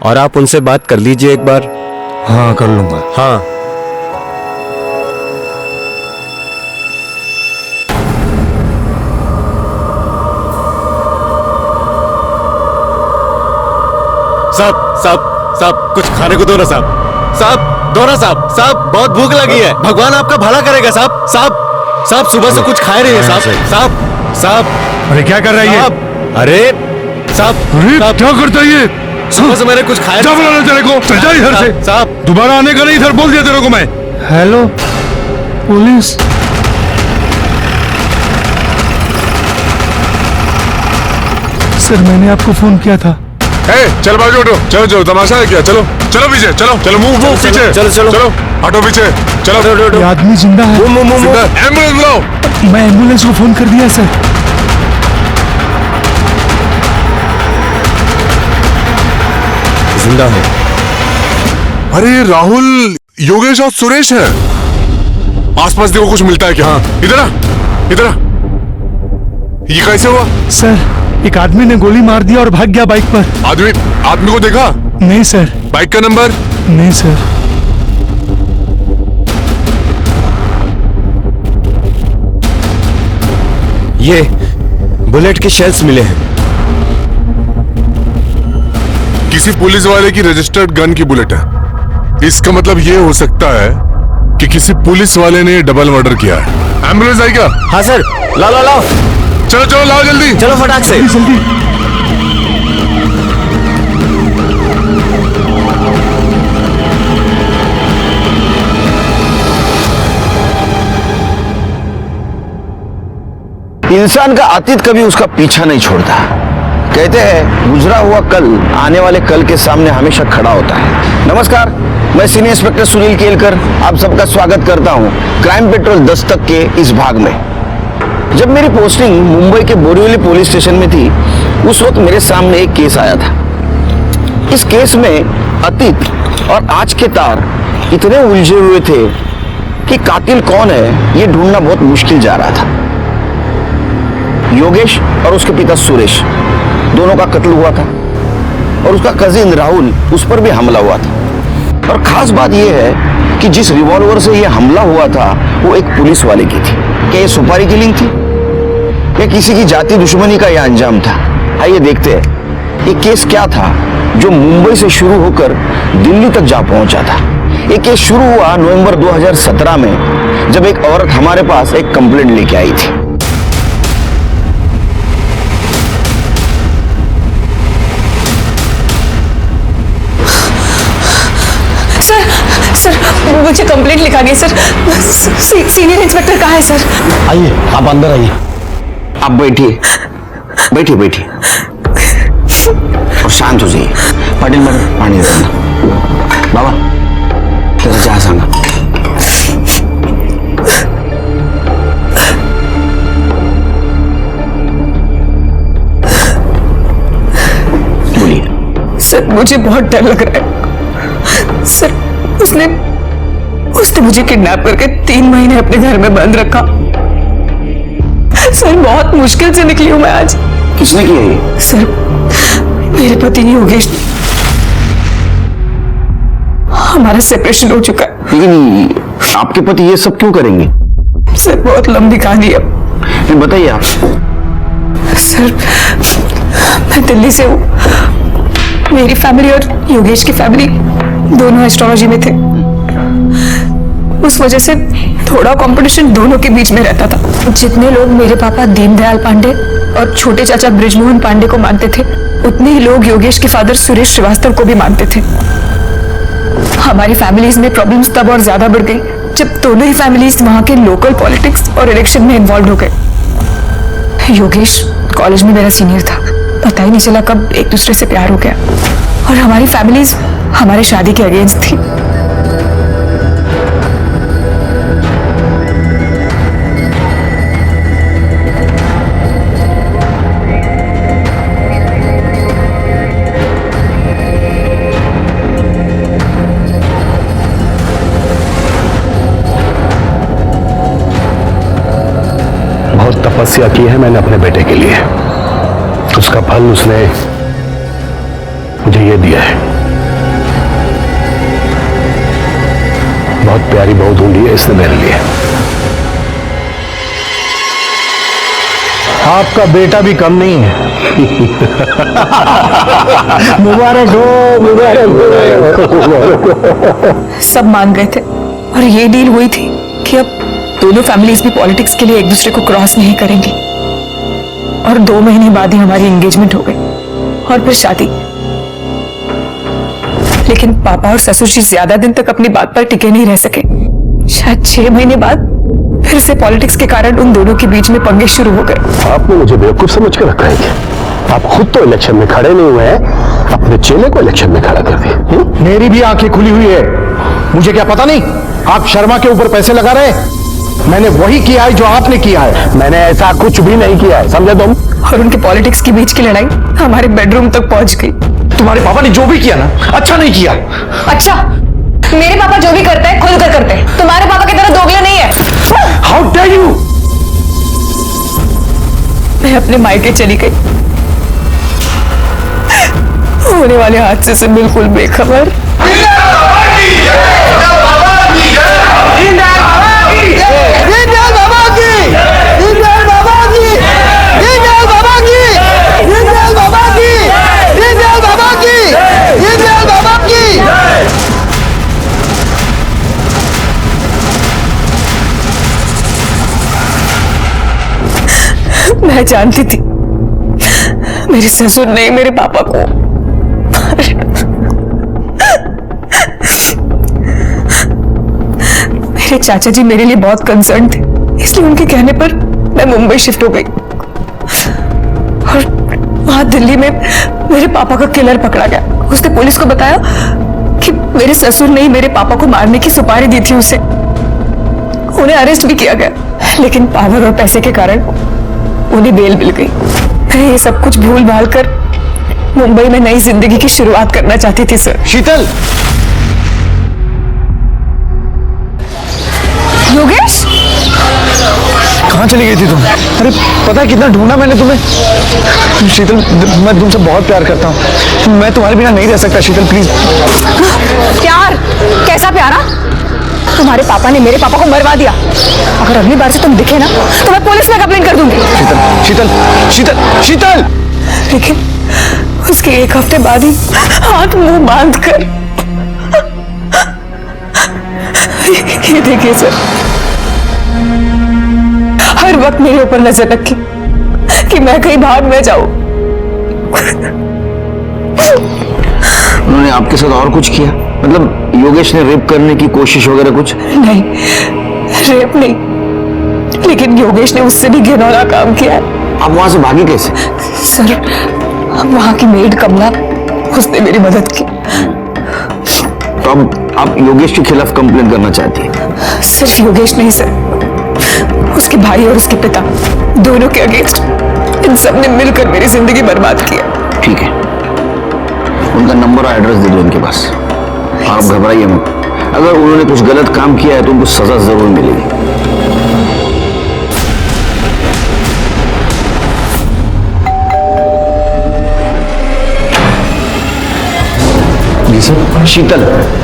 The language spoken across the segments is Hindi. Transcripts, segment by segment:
और आप उनसे बात कर लीजिए एक बार। हाँ कर लूंगा। हाँ साहब साहब साहब कुछ खाने को दो ना साहब। साहब दो ना साहब। साहब बहुत भूख लगी है, भगवान आपका भला करेगा साहब। साहब साहब सुबह से कुछ खाए नहीं है साहब। साहब साहब अरे क्या कर रहा है ये? अरे साहब अरे साहब, क्या करता है ये? सुबह से मैंने कुछ खाया क्या नहीं। बोला तेरे को? चल जा इधर से। साहब दोबारा आने का नहीं, इधर बोल दिया तेरे को मैं। Hello police. सर मैंने आपको फोन किया था। चल बाजू हटो, चलो चलो, तमाशा है क्या? चलो चलो पीछे, चलो चलो, मूव मूव पीछे, चलो, चलो। चलो हटो पीछे, चलो। ये आदमी जिंदा है। एम्बुलेंस बुलाओ। मैं एम्बुलेंस को फोन कर दिया सर। जिंदा है। अरे राहुल, योगेश और सुरेश है। आसपास देखो कुछ मिलता है क्या? हाँ इधर आ, इधर आ। ये कैसे हुआ? सर एक आदमी ने गोली मार दिया और भाग गया बाइक पर। आदमी को देखा? नहीं सर। बाइक का नंबर? नहीं सर। ये बुलेट के शेल्स मिले हैं। किसी पुलिस वाले की रजिस्टर्ड गन की बुलेट है। इसका मतलब ये हो सकता है कि किसी पुलिस वाले ने डबल मर्डर किया है। एम्बुलेंस आई क्या? हाँ सर, लाओ लाओ लाओ। चलो चलो लाओ जल्दी। चलो फटाक से। जल्दी। इंसान का अतीत कभी उसका पीछा नहीं छोड़ता। कहते हैं गुजरा हुआ कल आने वाले कल के सामने हमेशा खड़ा होता है। नमस्कार, मैं सीनियर इंस्पेक्टर सुनील केलकर आप सबका स्वागत करता हूं क्राइम पेट्रोल दस्तक के इस भाग में। जब मेरी पोस्टिंग मुंबई के बोरीवली पुलिस स्टेशन में थी, उस वक्त मेरे सामने एक केस आया था। इस केस में अतीत और आज के तार इतने उलझे हुए थे कि कातिल कौन है ये ढूंढना बहुत मुश्किल जा रहा था। योगेश और उसके पिता सुरेश दोनों का कत्ल हुआ था और उसका कजिन राहुल उस पर भी हमला हुआ था। और खास बात यह है कि जिस रिवॉल्वर से यह हमला हुआ था वो एक पुलिस वाले की थी। क्या ये सुपारी किलिंग थी या किसी की जाति दुश्मनी का यह अंजाम था? आइए देखते हैं ये केस क्या था जो मुंबई से शुरू होकर दिल्ली तक जा पहुंचा था। ये केस शुरू हुआ नवंबर 2017 में, जब एक औरत हमारे पास एक कंप्लेंट लेके आई थी। सर मुझे कंप्लेंट लिखा गया सर। सीनियर इंस्पेक्टर कहाँ है सर? आइए आप अंदर आइए। आप बैठिए बैठिए बैठिए और शांत हो जाइए। पाटिल मैडम पाणी देना। बाबा त्याचा चहा सांगा। बोलिए। सर मुझे बहुत डर लग रहा है सर। उसने मुझे किडनैप करके 3 महीने अपने घर में बंद रखा। सर बहुत मुश्किल से निकली हूं मैं आज। किसने किया ये? सर मेरे पति योगेश, हमारा सेपरेशन हो चुका है। लेकिन आपके पति ये सब क्यों करेंगे? सर बहुत लंबी कहानी है। नहीं बताइए आप। सर मैं दिल्ली से हूँ। मेरी फैमिली और योगेश की फैमिली दोनों एस्ट्रोलॉजी में थे। उस वजह से थोड़ा कंपटीशन दोनों के बीच में रहता था। जितने लोग मेरे पापा दीनदयाल पांडे और छोटे चाचा ब्रिजमोहन पांडे को मानते थे, उतने ही लोग योगेश के फादर सुरेश श्रीवास्तव को भी मानते थे। हमारी फैमिलीज में प्रॉब्लम्स तब और ज्यादा बढ़ गई जब दोनों ही फैमिलीज वहां के लोकल पॉलिटिक्स और इलेक्शन में इन्वॉल्व हो गए। योगेश कॉलेज में मेरा सीनियर था, पता ही नहीं चला कब एक दूसरे से प्यार हो गया। और हमारी फैमिलीज हमारे शादी के अगेंस्ट थी। बहुत तपस्या की है मैंने अपने बेटे के लिए, उसका फल उसने मुझे ये दिया है। बहुत प्यारी बहू ढूंढी है इसने मेरे लिए। आपका बेटा भी कम नहीं है। मुबारक हो, मुबारक हो। सब मान गए थे और ये डील हुई थी कि अब दोनों फैमिलीज भी पॉलिटिक्स के लिए एक दूसरे को क्रॉस नहीं करेंगी। और 2 महीने बाद ही हमारी एंगेजमेंट हो गई और फिर शादी। लेकिन पापा और ससुर जी ज्यादा दिन तक अपनी बात पर टिके नहीं रह सके। शायद 6 महीने बाद फिर से पॉलिटिक्स के कारण उन दोनों के बीच में पंगे शुरू हो गए। आपने मुझे बेवकूफ समझ कर रखा है क्या? आप खुद तो इलेक्शन में खड़े नहीं हुए हैं, अपने चेले को इलेक्शन में खड़ा कर दिए। मेरी भी आंखें खुली हुई है। मुझे क्या पता नहीं आप शर्मा के ऊपर पैसे लगा रहे? मैंने वही किया है जो आपने किया है। मैंने ऐसा कुछ भी नहीं किया है, समझे तुम? और उनके पॉलिटिक्स के बीच की लड़ाई हमारे बेडरूम तक पहुंच गई। तुम्हारे पापा ने जो भी किया ना, अच्छा नहीं किया। अच्छा, मेरे पापा जो भी करते हैं खुल कर करते हैं, तुम्हारे पापा की तरह दोगले नहीं है। How dare you! मैं अपने मायके चली गई, होने वाले हादसे से बिल्कुल बेखबर। मैं जानती थी मेरे ससुर ने मेरे पापा को मेरे चाचा जी मेरे लिए बहुत कंसर्न थे, इसलिए उनके कहने पर मैं मुंबई शिफ्ट हो गई। और वहां दिल्ली में मेरे पापा का किलर पकड़ा गया। उसने पुलिस को बताया कि मेरे ससुर ने ही मेरे पापा को मारने की सुपारी दी थी उसे। उन्हें अरेस्ट भी किया गया, लेकिन पावर और पैसे के कारण उन्हें बेल मिल गई। मैं ये सब कुछ भूल भाल कर मुंबई में नई जिंदगी की शुरुआत करना चाहती थी सर। शीतल, योगेश, कहाँ चली गई थी तुम? अरे पता है कितना ढूंढा मैंने तुम्हें। शीतल, मैं तुमसे बहुत प्यार करता हूँ, मैं तुम्हारे बिना नहीं रह सकता। शीतल प्लीज। प्यार? कैसा प्यारा? तुम्हारे पापा ने मेरे पापा को मरवा दिया। अगर अगली बार से तुम दिखे ना तो मैं पुलिस में कंप्लेंट कर दूंगी। शीतल, शीतल, शीतल, शीतल! लेकिन उसके 1 हफ्ते बाद ही हाथ मुंह बांध कर, ये देखिए सर, हर वक्त मेरे ऊपर नजर रखी कि मैं कहीं भाग न जाऊं। उन्होंने आपके साथ और कुछ किया? मतलब योगेश ने रेप करने की कोशिश वगैरह कुछ? नहीं, रेप नहीं, लेकिन योगेश ने उससे भी घिनौना काम किया है। आप वहां से भागी कैसे? सर, वहां की मेड कमला, उसने मेरी मदद की। तो अब आप योगेश के खिलाफ कंप्लेंट करना चाहती हैं? सिर्फ योगेश नहीं सर, उसके भाई और उसके पिता, दोनों के अगेंस्ट इन सब ने मिलकर मेरी जिंदगी बर्बाद किया। ठीक है, उनका नंबर और एड्रेस दे दो इनके पास। आप घबराइए मत, अगर उन्होंने कुछ गलत काम किया है तो उनको सजा जरूर मिलेगी। जी सर। शीतल,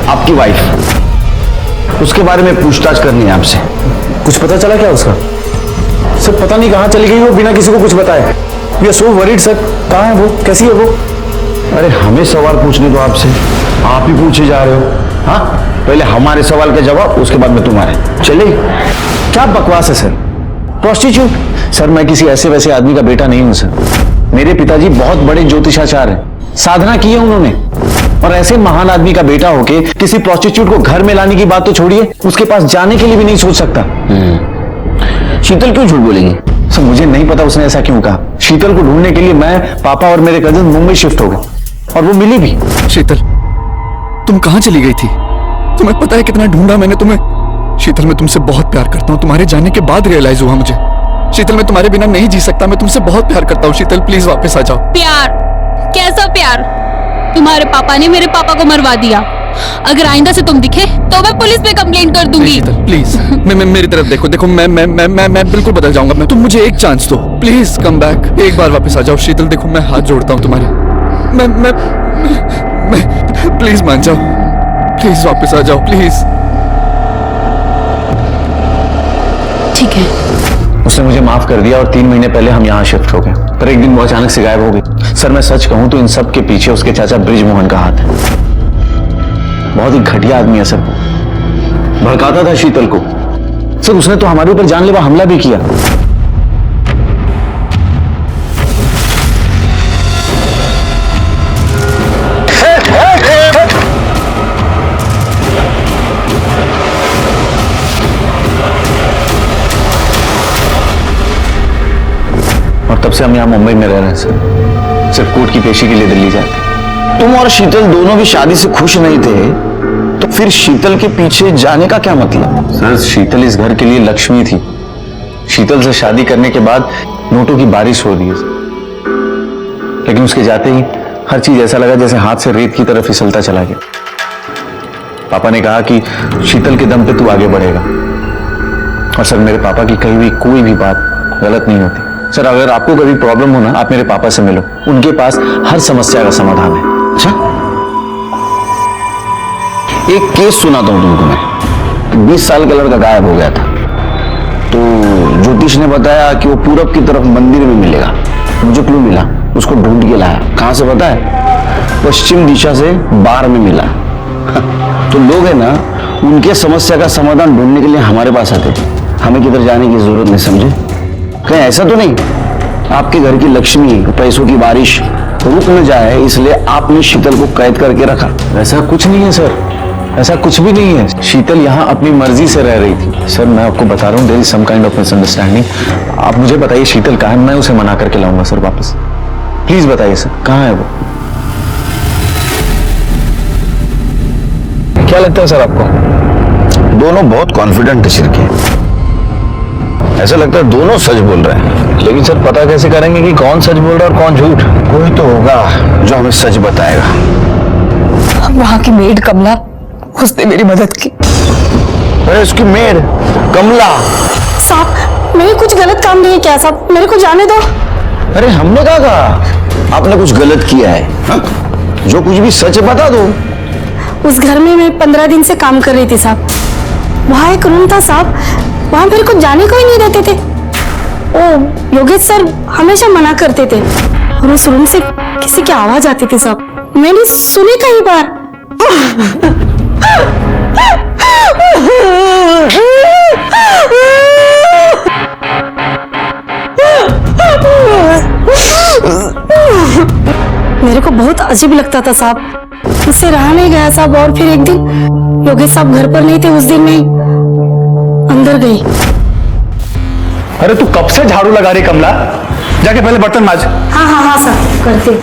आपकी वाइफ, उसके बारे में पूछताछ करनी है आपसे। कुछ पता चला क्या उसका? सर पता नहीं कहाँ चली गई वो बिना किसी को कुछ बताए। We are so worried sir. कहाँ है वो? कैसी है वो? अरे हमें सवाल पूछने दो आपसे, आप ही पूछे जा रहे हो। हाँ, पहले हमारे सवाल का जवाब, उसके बाद में तुम्हारे। चलिए। क्या बकवास है सर? प्रोस्टिट्यूट? सर मैं किसी ऐसे वैसे आदमी का बेटा नहीं हूं सर। मेरे पिताजी बहुत बड़े ज्योतिषाचार्य हैं, साधना की है उन्होंने। और ऐसे महान आदमी का बेटा होके किसी प्रोस्टिट्यूट को घर में लाने की बात तो छोड़िए, उसके पास जाने के लिए भी नहीं सोच सकता। शीतल क्यों झूठ बोलेंगी? सर मुझे नहीं पता उसने ऐसा क्यों कहा। शीतल को ढूंढने के लिए मैं, पापा और मेरे कजिन मुंबई शिफ्ट हो गए और वो मिली भी। शीतल, तुम कहां चली गई थी? तुम्हें पता है कितना ढूंढा मैंने तुम्हें। शीतल, मैं तुमसे बहुत प्यार करता हूं। तुम्हारे जाने के बाद रियलाइज हुआ मुझे। शीतल, मैं तुम्हारे बिना नहीं जी सकता। मैं तुमसे बहुत प्यार करता हूं। शीतल प्लीज वापस आ जाओ। प्यार? कैसा प्यार? तुम्हारे पापा ने मेरे पापा को मरवा दिया। अगर आइंदा से तुम दिखे तो मैं पुलिस में कंप्लेंट कर दूंगी। शीतल प्लीज, मैं मेरी तरफ देखो। देखो मैं बिल्कुल बदल जाऊंगा। तुम मुझे एक चांस दो प्लीज। कम बैक, एक बार वापस आ जाओ। शीतल देखो, मैं हाथ जोड़ता हूं तुम्हारे। मैं प्लीज मान जाओ। प्लीज वापस आ जाओ प्लीज। ठीक है। उसने मुझे माफ कर दिया और 3 महीने पहले हम यहाँ शिफ्ट हो गए, पर एक दिन वो अचानक से गायब हो गई। सर मैं सच कहूं तो इन सब के पीछे उसके चाचा ब्रिजमोहन का हाथ है। बहुत ही घटिया आदमी है सर, भड़काता था शीतल को। सर उसने तो हमारे ऊपर जानलेवा हमला भी किया। और तब से हम यहाँ मुंबई में रह रहे हैं सर, सिर्फ कोर्ट की पेशी के लिए दिल्ली जाते। तुम और शीतल दोनों भी शादी से खुश नहीं थे, तो फिर शीतल के पीछे जाने का क्या मतलब? सर शीतल इस घर के लिए लक्ष्मी थी। शीतल से शादी करने के बाद नोटों की बारिश हो रही है, लेकिन उसके जाते ही हर चीज ऐसा लगा जैसे हाथ से रेत की तरफ फिसलता चला गया। पापा ने कहा कि शीतल के दम पे तू आगे बढ़ेगा, और सर मेरे पापा की कही हुई कोई भी बात गलत नहीं होती। सर अगर आपको कभी प्रॉब्लम हो ना, आप मेरे पापा से मिलो, उनके पास हर समस्या का समाधान है। अच्छा, एक केस सुनाता हूं तुमको मैं। 20 साल का लड़का गायब हो गया था, तो ज्योतिष ने बताया कि वो पूरब की तरफ मंदिर में मिलेगा। मुझे क्लू मिला, उसको ढूंढ के लाया। कहां से पता है? पश्चिम दिशा से बार में मिला। तो लोग है ना, उनके समस्या का समाधान ढूंढने के लिए हमारे पास आते थे। हमें किधर जाने की जरूरत नहीं, समझे? कहीं ऐसा तो नहीं आपके घर की लक्ष्मी, पैसों की बारिश रुक न जाए, इसलिए आपने शीतल को कैद करके रखा? ऐसा कुछ नहीं है सर, ऐसा कुछ भी नहीं है। शीतल यहाँ अपनी मर्जी से रह रही थी। सर मैं आपको बता रहा हूँ, there is some kind of misunderstanding. आप मुझे बताइए शीतल कहाँ है, मैं उसे मना करके लाऊंगा सर वापस। प्लीज बताइए सर, कहाँ है वो? क्या लगता है सर आपको? दोनों बहुत कॉन्फिडेंट है के, ऐसा लगता है दोनों सच बोल रहे हैं। लेकिन सर पता कैसे करेंगे कि कौन सच बोल रहा है और कौन झूठ? कोई तो होगा जो हमें सच बताएगा। वहां की मेड कमला, उसने मेरी मदद की। अरे उसकी मेड कमला? साहब मैंने कुछ गलत काम नहीं किया साहब, मेरे को जाने दो। अरे हमने कहा आपने कुछ गलत किया है? हा? जो कुछ भी सच बता दो। उस घर में मैं 15 दिन से काम कर रही थी साहब। वहाँ एक रूम था साहब, वहाँ मेरे को जाने को ही नहीं देते थे। ओ योगेश सर हमेशा मना करते थे, और उस रूम से किसी की आवाज आती थी साहब, मैंने सुनी कई बार। मेरे को बहुत अजीब लगता था साहब, मुझसे रहा नहीं गया साहब। और फिर एक दिन योगेश साहब घर पर नहीं थे, उस दिन मैं अंदर गई। अरे तू कब से झाड़ू लगा रही कमला? जाके पहले बर्तन मांज। हाँ हाँ हाँ सर, करते।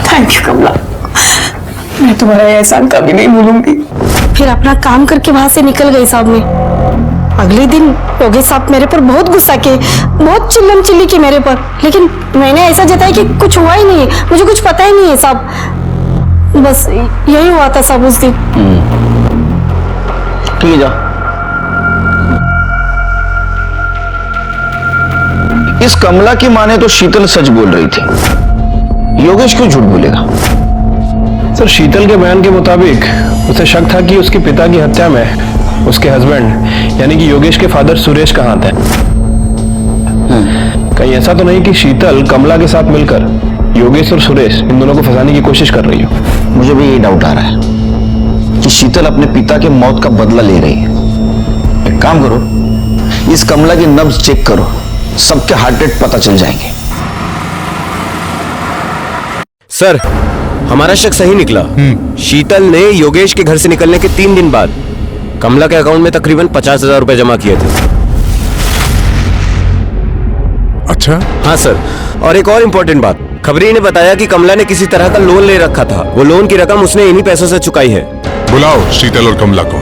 थैंक यू कमला, मैं तुम्हारा एहसान कभी नहीं भूलूंगी। फिर अपना काम करके वहां से निकल गई साहब। मैं अगले दिन योगेश साहब मेरे पर बहुत गुस्सा किए, बहुत चिल्लम चिल्ली की मेरे पर, लेकिन मैंने ऐसा जताया कि कुछ हुआ ही नहीं है, मुझे कुछ पता ही नहीं है साहब। बस यही हुआ था साहब उस दिन। ठीक है, जा। इस कमला की मां ने तो शीतल सच बोल रही थी, योगेश क्यों झूठ बोलेगा? सर शीतल के बयान के मुताबिक उसे शक था कि उसके पिता की हत्या में उसके हस्बैंड यानी कि योगेश के फादर सुरेश का हाथ है। कहीं ऐसा तो नहीं कि शीतल कमला के साथ मिलकर योगेश और सुरेश इन दोनों को फंसाने की कोशिश कर रही हो? मुझे भी ये डाउट आ रहा है कि शीतल अपने पिता के मौत का बदला ले रही है। एक काम करो, इस कमला की नब्ज चेक करो, सबके हार्ट रेट पता चल जाएंगे। सर हमारा शक सही निकला। शीतल ने योगेश के घर से निकलने के 3 दिन बाद कमला के अकाउंट में तकरीबन 50,000 रुपए जमा किए थे। अच्छा? हाँ सर, और एक और इम्पोर्टेंट बात, खबरी ने बताया कि कमला ने किसी तरह का लोन ले रखा था। वो लोन की रकम उसने इन्हीं पैसों से चुकाई है। बुलाओ शीतल और कमला को।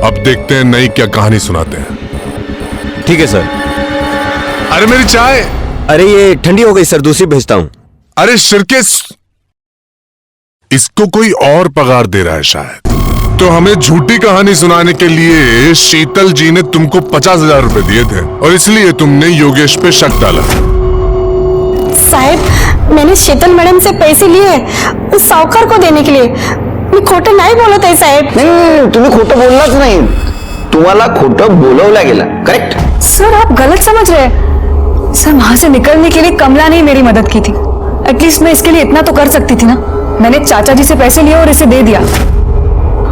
अब देखते हैं नई क्या कहानी सुनाते हैं। ठीक है सर। अरे मेरी चाय। अरे ये ठंडी हो गई सर, दूसरी भेजता हूं। अरे शिरकेस, इसको कोई और पगार दे रहा है शायद। तो हमें झूठी कहानी सुनाने के लिए शीतल जी ने तुमको 50,000 रुपए दिए थे और इसलिए तुमने योगेश पे शक डाला। साहब, मैंने शीतल मैडम से पैसे लिए उस साहूकार को देने के लिए। मी खोटं नाही बोलत आहे साहेब। नहीं, तुम्ही खोटं बोललाच नाही, तुम्हाला खोटं बोलवलं गेलं, करेक्ट? सर आप गलत समझ रहे हैं। सर वहां से निकलने के लिए कमला ने मेरी मदद की थी। एटलीस्ट मैं इसके लिए इतना तो कर सकती थी ना। मैंने चाचा जी से पैसे लिए और इसे दे दिया,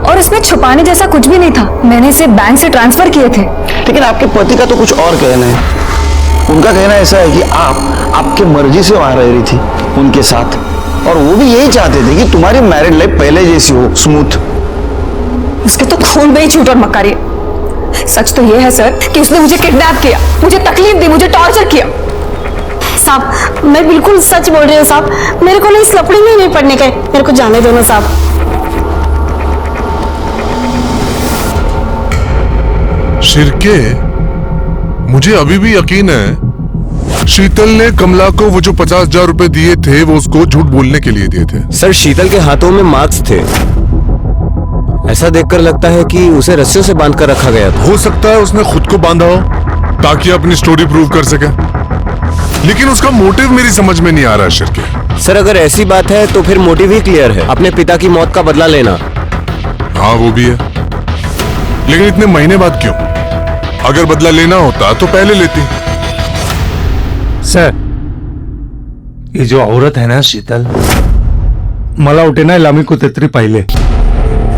और इसमें छुपाने जैसा कुछ भी नहीं था। मैंने इसे बैंक से ट्रांसफर किए थे। लेकिन आपके पति का तो कुछ और कहना है। उनका कहना ऐसा है कि आप आपके मर्जी से वहां रह रही थी उनके साथ, और वो भी यही चाहते थे कि तुम्हारी मैरिड लाइफ पहले जैसी हो, स्मूथ। उसके तो खून में ही झूठ और मक्कारी है। सच तो ये है सर कि उसने मुझे किडनैप किया, मुझे तकलीफ दी, मुझे टॉर्चर किया। साहब, मैं बिल्कुल सच बोल रही हूँ साहब। मेरे को इस लफड़े में नहीं पड़ने का है। मेरे को जाने दो ना साहब। शिरके, मुझे अभी भी यकीन है शीतल ने कमला को वो जो 50,000 रुपए दिए थे वो उसको झूठ बोलने के लिए दिए थे। सर शीतल के हाथों में मार्क्स थे। ऐसा देखकर लगता है कि उसे रस्सियों से बांधकर रखा गया था। हो सकता है उसने खुद को बांधा हो ताकि अपनी स्टोरी प्रूव कर सके, लेकिन उसका मोटिव मेरी समझ में नहीं आ रहा है शिरके। सर अगर ऐसी बात है तो फिर मोटिव ही क्लियर है, अपने पिता की मौत का बदला लेना। हाँ वो भी है, लेकिन इतने महीने बाद क्यों? अगर बदला लेना होता तो पहले लेती। सर, ये जो औरत है ना शीतल, मला उठे ना लामी को तेतरी पहले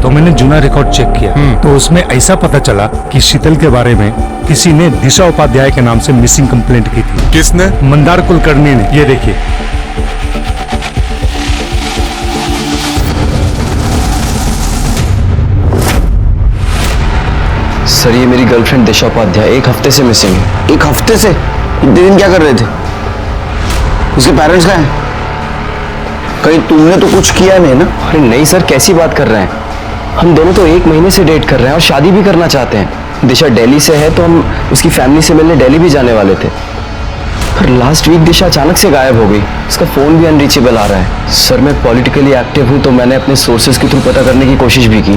तो मैंने जुना रिकॉर्ड चेक किया, तो उसमें ऐसा पता चला कि शीतल के बारे में किसी ने दिशा उपाध्याय के नाम से मिसिंग कंप्लेंट की थी। किसने? मंदार कुलकर्णी ने। ये देखिए। सर ये मेरी गर्लफ्रेंड दिशा उपाध्याय 1 हफ्ते से मिसिंग है। 1 हफ्ते से? इतने दिन क्या कर रहे थे? उसके पेरेंट्स कहाँ हैं? कहीं तुमने तो कुछ किया नहीं ना? अरे नहीं सर, कैसी बात कर रहे हैं। हम दोनों तो 1 महीने से डेट कर रहे हैं और शादी भी करना चाहते हैं। दिशा दिल्ली से है तो हम उसकी फैमिली से मिलने दिल्ली भी जाने वाले थे, पर लास्ट वीक दिशा अचानक से गायब हो गई। उसका फोन भी अनरीचेबल आ रहा है। सर मैं पॉलिटिकली एक्टिव हूँ तो मैंने अपने सोर्सेज के थ्रू पता करने की कोशिश भी की,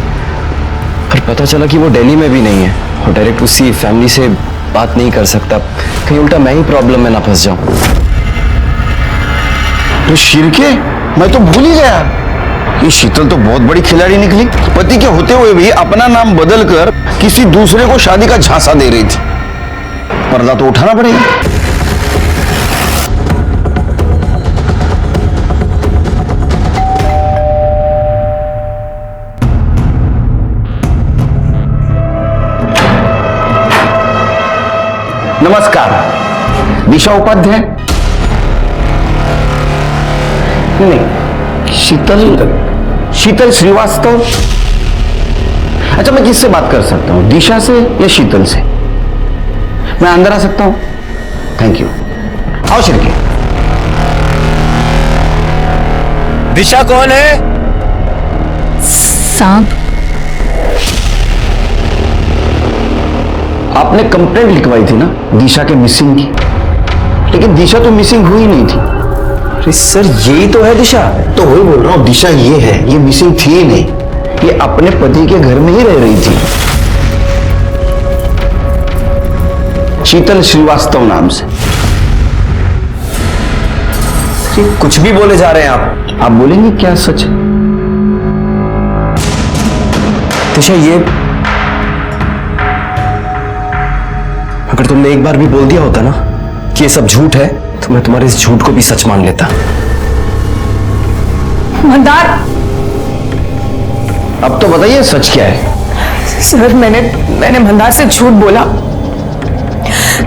पर पता चला कि वो दिल्ली में भी नहीं है और डायरेक्ट उसकी फैमिली से बात नहीं कर सकता। कहीं उल्टा मैं ही प्रॉब्लम में ना फंस जाऊं। तो शिरके, मैं तो भूल ही गया। ये शीतल तो बहुत बड़ी खिलाड़ी निकली। पति के होते हुए भी अपना नाम बदलकर किसी दूसरे को शादी का झांसा दे रही थी। पर्दा तो उठाना पड़ेगा। नमस्कार, दिशा उपाध्याय? नहीं, शीतल श्रीवास्तव। अच्छा, मैं किससे बात कर सकता हूं, दिशा से या शीतल से? मैं अंदर आ सकता हूं? Thank you. आओ शिरके। दिशा कौन है? सांप। आपने कंप्लेंट लिखवाई थी ना दिशा के मिसिंग की, लेकिन दिशा तो मिसिंग हुई नहीं थी। अरे सर यही तो है दिशा। तो वही बोल रहा हूं, दिशा ये है, ये मिसिंग थी ही नहीं। ये अपने पति के घर में ही रह रही थी, शीतल श्रीवास्तव नाम से। कुछ भी बोले जा रहे हैं आप बोलेंगे क्या सच? दिशा ये अगर तुमने एक बार भी बोल दिया होता ना कि ये सब झूठ है तो मैं तुम्हारे इस झूठ को भी सच मान लेता। मंदार, अब तो बताइए सच क्या है? सर मैंने मंदार से झूठ बोला,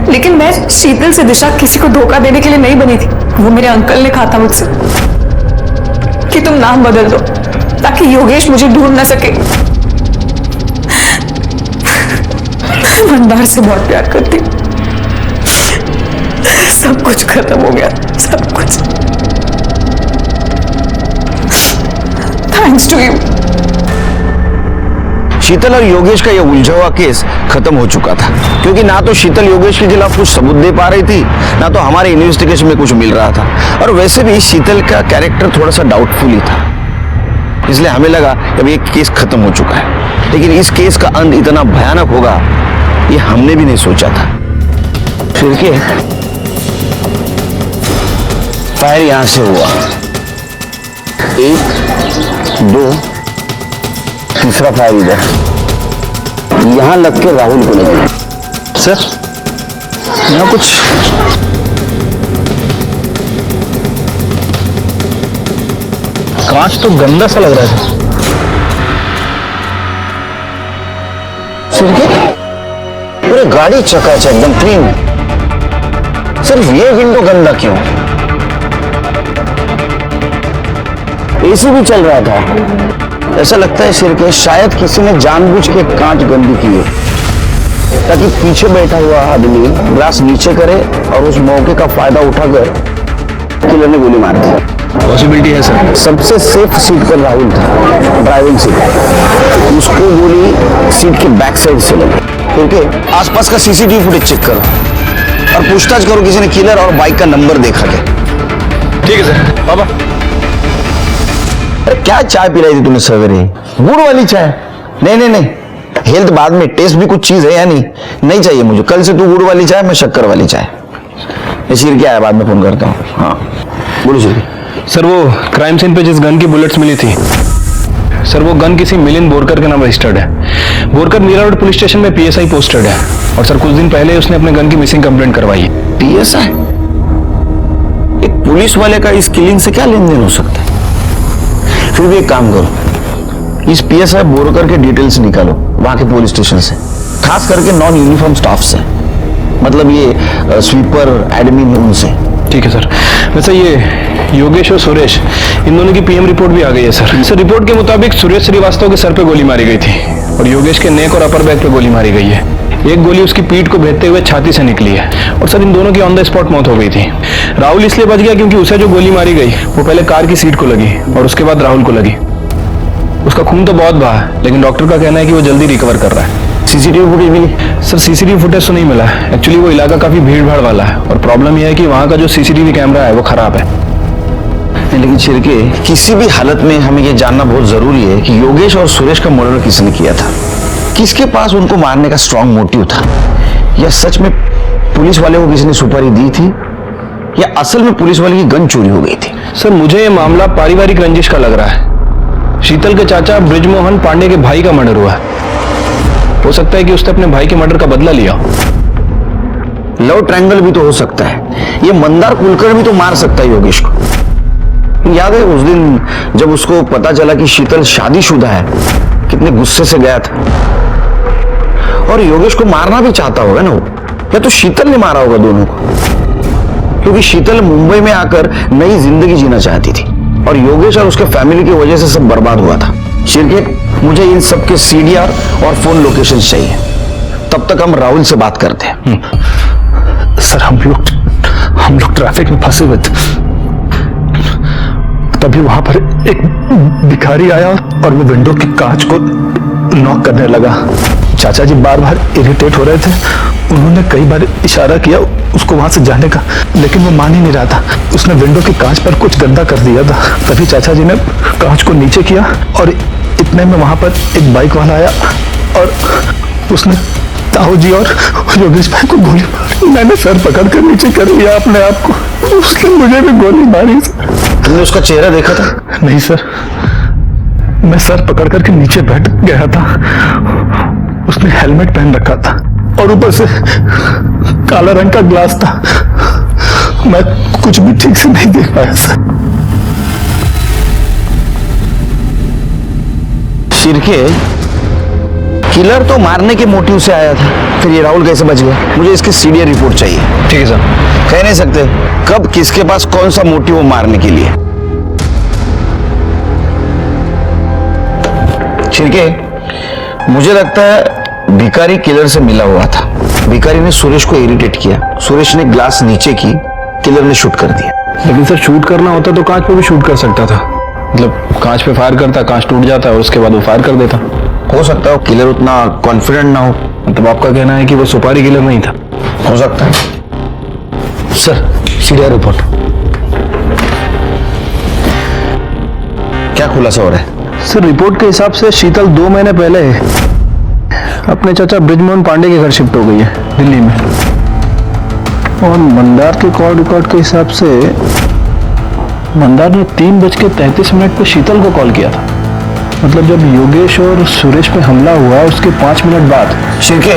लेकिन मैं शीतल से दिशा किसी को धोखा देने के लिए नहीं बनी थी। वो मेरे अंकल ने कहा था मुझसे कि तुम नाम बदल दो ताकि योगेश मुझे ढूंढ ना सके। मंदार से बहुत प्यार करती, सब कुछ खत्म हो गया, सब कुछ। Thanks to you. शीतल और योगेश का यह उलझा हुआ केस खत्म हो चुका था, क्योंकि ना तो शीतल योगेश के खिलाफ कुछ सबूत दे पा रही थी, ना तो हमारे इन्वेस्टिगेशन में कुछ मिल रहा था। और वैसे भी शीतल का कैरेक्टर थोड़ा सा डाउटफुल ही था, इसलिए हमें लगा कि अब ये केस खत्म हो चुका है। लेकिन इस केस का अंत इतना भयानक होगा ये हमने भी नहीं सोचा था। फिर के फायर यहां से हुआ, 1 2 तीसरा फायर इधर, यहां लग के राहुल को लगे। सर यहाँ कुछ कांच तो गंदा सा लग रहा है सर। पूरे गाड़ी चकाचक एकदम क्लीन, सिर्फ ये विंडो गंदा क्यों? एसी भी चल रहा था। ऐसा लगता है सिर के शायद किसी ने जानबूझ के कांच गंदी की है, ताकि पीछे बैठा हुआ आदमी ग्लास नीचे करे और उस मौके का फायदा उठाकर किलर ने गोली मार दी। पॉसिबिलिटी है सर। सबसे सेफ सीट पर राहुल था, ड्राइविंग सीट, उसको गोली सीट के बैक साइड से लगी। क्योंकि आसपास का सीसीटीवी फुटेज चेक करो और पूछताछ करो किसी ने किलर और बाइक का नंबर देखा क्या। ठीक है सर। बाबा अरे क्या चाय पिलाई थी तूने सवेरे? गुड़ वाली चाय? नहीं नहीं नहीं, हेल्थ बाद में, टेस्ट भी कुछ चीज है या नहीं? नहीं चाहिए मुझे, कल से तू गुड़ वाली चाय, मैं शक्कर वाली चाय। शिर क्या है, बाद में फोन करता हूँ। हाँ बोलो शिर। सर वो क्राइम सीन पे जिस गन की बुलेट्स मिली थी सर, वो गन किसी मिलिंद बोरकर के नाम रजिस्टर्ड है। Borkar Mira road police station में पीएसआई पोस्टेड है और सर कुछ दिन पहले उसने अपने गन की मिसिंग कंप्लेंट करवाई है। पीएसआई? एक पुलिस वाले का इस किलिंग से क्या लेन देन हो सकता है? फिर भी एक काम करो, इस पीएसआई बोरकर के डिटेल्स निकालो वहां के पुलिस स्टेशन से, खास करके नॉन यूनिफॉर्म स्टाफ से, मतलब ये स्वीपर एडमिन उनसे। ठीक है सर। वैसे ये योगेश और सुरेश, इन दोनों की पीएम रिपोर्ट भी आ गई है सर। सर रिपोर्ट के मुताबिक सुरेश श्रीवास्तव के सर पे गोली मारी गई थी और योगेश के नेक और अपर बैक पे गोली मारी गई है। एक गोली उसकी पीठ को भेदते हुए छाती से निकली है और सर इन दोनों की ऑन द स्पॉट मौत हो गई थी। राहुल इसलिए बच गया क्योंकि उसे जो गोली मारी गई वो पहले कार की सीट को लगी और उसके बाद राहुल को लगी। उसका खून तो बहुत बहा है, लेकिन डॉक्टर का कहना है कि वो जल्दी रिकवर कर रहा है। सीसीटीवी फुटेज मिली? सर सीसीटीवी फुटेज तो नहीं मिला। एक्चुअली वो इलाका काफी भीड़ भाड़ वाला है और प्रॉब्लम यह है कि वहां का जो सीसीटीवी कैमरा है वो खराब है। लेकिन छिड़के, किसी भी हालत में हमें यह जानना बहुत जरूरी है कि योगेश और सुरेश का मर्डर किसने किया था, किसके पास उनको मारने का स्ट्रॉन्ग मोटिव था, या सच में पुलिस वाले को किसी ने सुपारी दी थी, या असल में पुलिस वाले की गन चोरी हो गई थी। सर मुझे ये मामला पारिवारिक रंजिश का लग रहा है। शीतल के चाचा ब्रिजमोहन पांडे के भाई का मर्डर हुआ है। हो सकता है कि उसने अपने भाई के मर्डर का बदला लिया। लव ट्रायंगल भी तो हो सकता है। ये मंदार कुलकर्णी भी तो मार सकता है योगेश को। याद है उस दिन जब उसको पता चला कि शीतल शादीशुदा है, कितने गुस्से से गया था, और योगेश को मारना भी चाहता होगा ना वो, या तो शीतल ने मारा होगा दोनों को, क्योंकि शीतल मुंबई में आकर नई जिंदगी जीना चाहती थी और योगेश और उसके फैमिली की वजह से सब बर्बाद हुआ था। शिरके, मुझे इन सब के सीडीआर और फोन लोकेशन चाहिए, तब तक हम राहुल से बात करते हैं। सर हम लोग ट्रैफिक में फंसे हुए थे, तभी वहां पर एक भिखारी आया और वो विंडो की कांच को नॉक करने लगा। चाचा जी बार बार इरिटेट हो रहे थे, उन्होंने कई बार इशारा किया उसको वहां से जाने का, लेकिन वो मान ही नहीं रहा था। उसने विंडो की कांच पर कुछ गंदा कर दिया था। तभी चाचा जी ने कांच को नीचे किया और इतने में वहां पर एक बाइक वाला आया और उसने ताऊ जी और योगेश भाई को गोली मारी। मैंने सर पकड़ कर नीचे कर लिया अपने आप को, उसने मुझे भी गोली मारी। तुमने उसका चेहरा देखा था? नहीं सर, मैं सर पकड़ करके नीचे बैठ गया था। उसने हेलमेट पहन रखा था और ऊपर से काला रंग का ग्लास था। मैं कुछ भी ठीक से नहीं देख पाया सर। शिरके, किलर तो मारने के मोटिव से आया था, फिर ये राहुल कैसे बच गया? मुझे इसकी सीडीआर रिपोर्ट चाहिए। ठीक है सर। कह नहीं सकते कब किसके पास कौन सा मोटिव हो मारने के लिए। छिड़के, मुझे लगता है भिखारी किलर से मिला हुआ था। भिखारी ने सुरेश को इरिटेट किया, सुरेश ने ग्लास नीचे की, किलर ने शूट कर दिया। लेकिन सर शूट करना होता तो कांच पे भी शूट कर सकता था, मतलब कांच पे फायर करता, कांच टूट जाता और उसके बाद वो फायर कर देता। हो सकता है किलर उतना कॉन्फिडेंट ना हो। मतलब आपका कहना है कि वो सुपारी किलर नहीं था? हो सकता है। Sir, Syria report. क्या खुलासा हो रहा है? सर, रिपोर्ट के हिसाब से शीतल 2 महीने पहले अपने चाचा ब्रिजमोहन पांडे के घर शिफ्ट हो गई है दिल्ली में। और मंदार के कॉल रिकॉर्ड के हिसाब से मंदार ने 3:33 पे शीतल को कॉल किया था। मतलब जब योगेश और सुरेश पे हमला हुआ उसके 5 मिनट बाद। शिरके,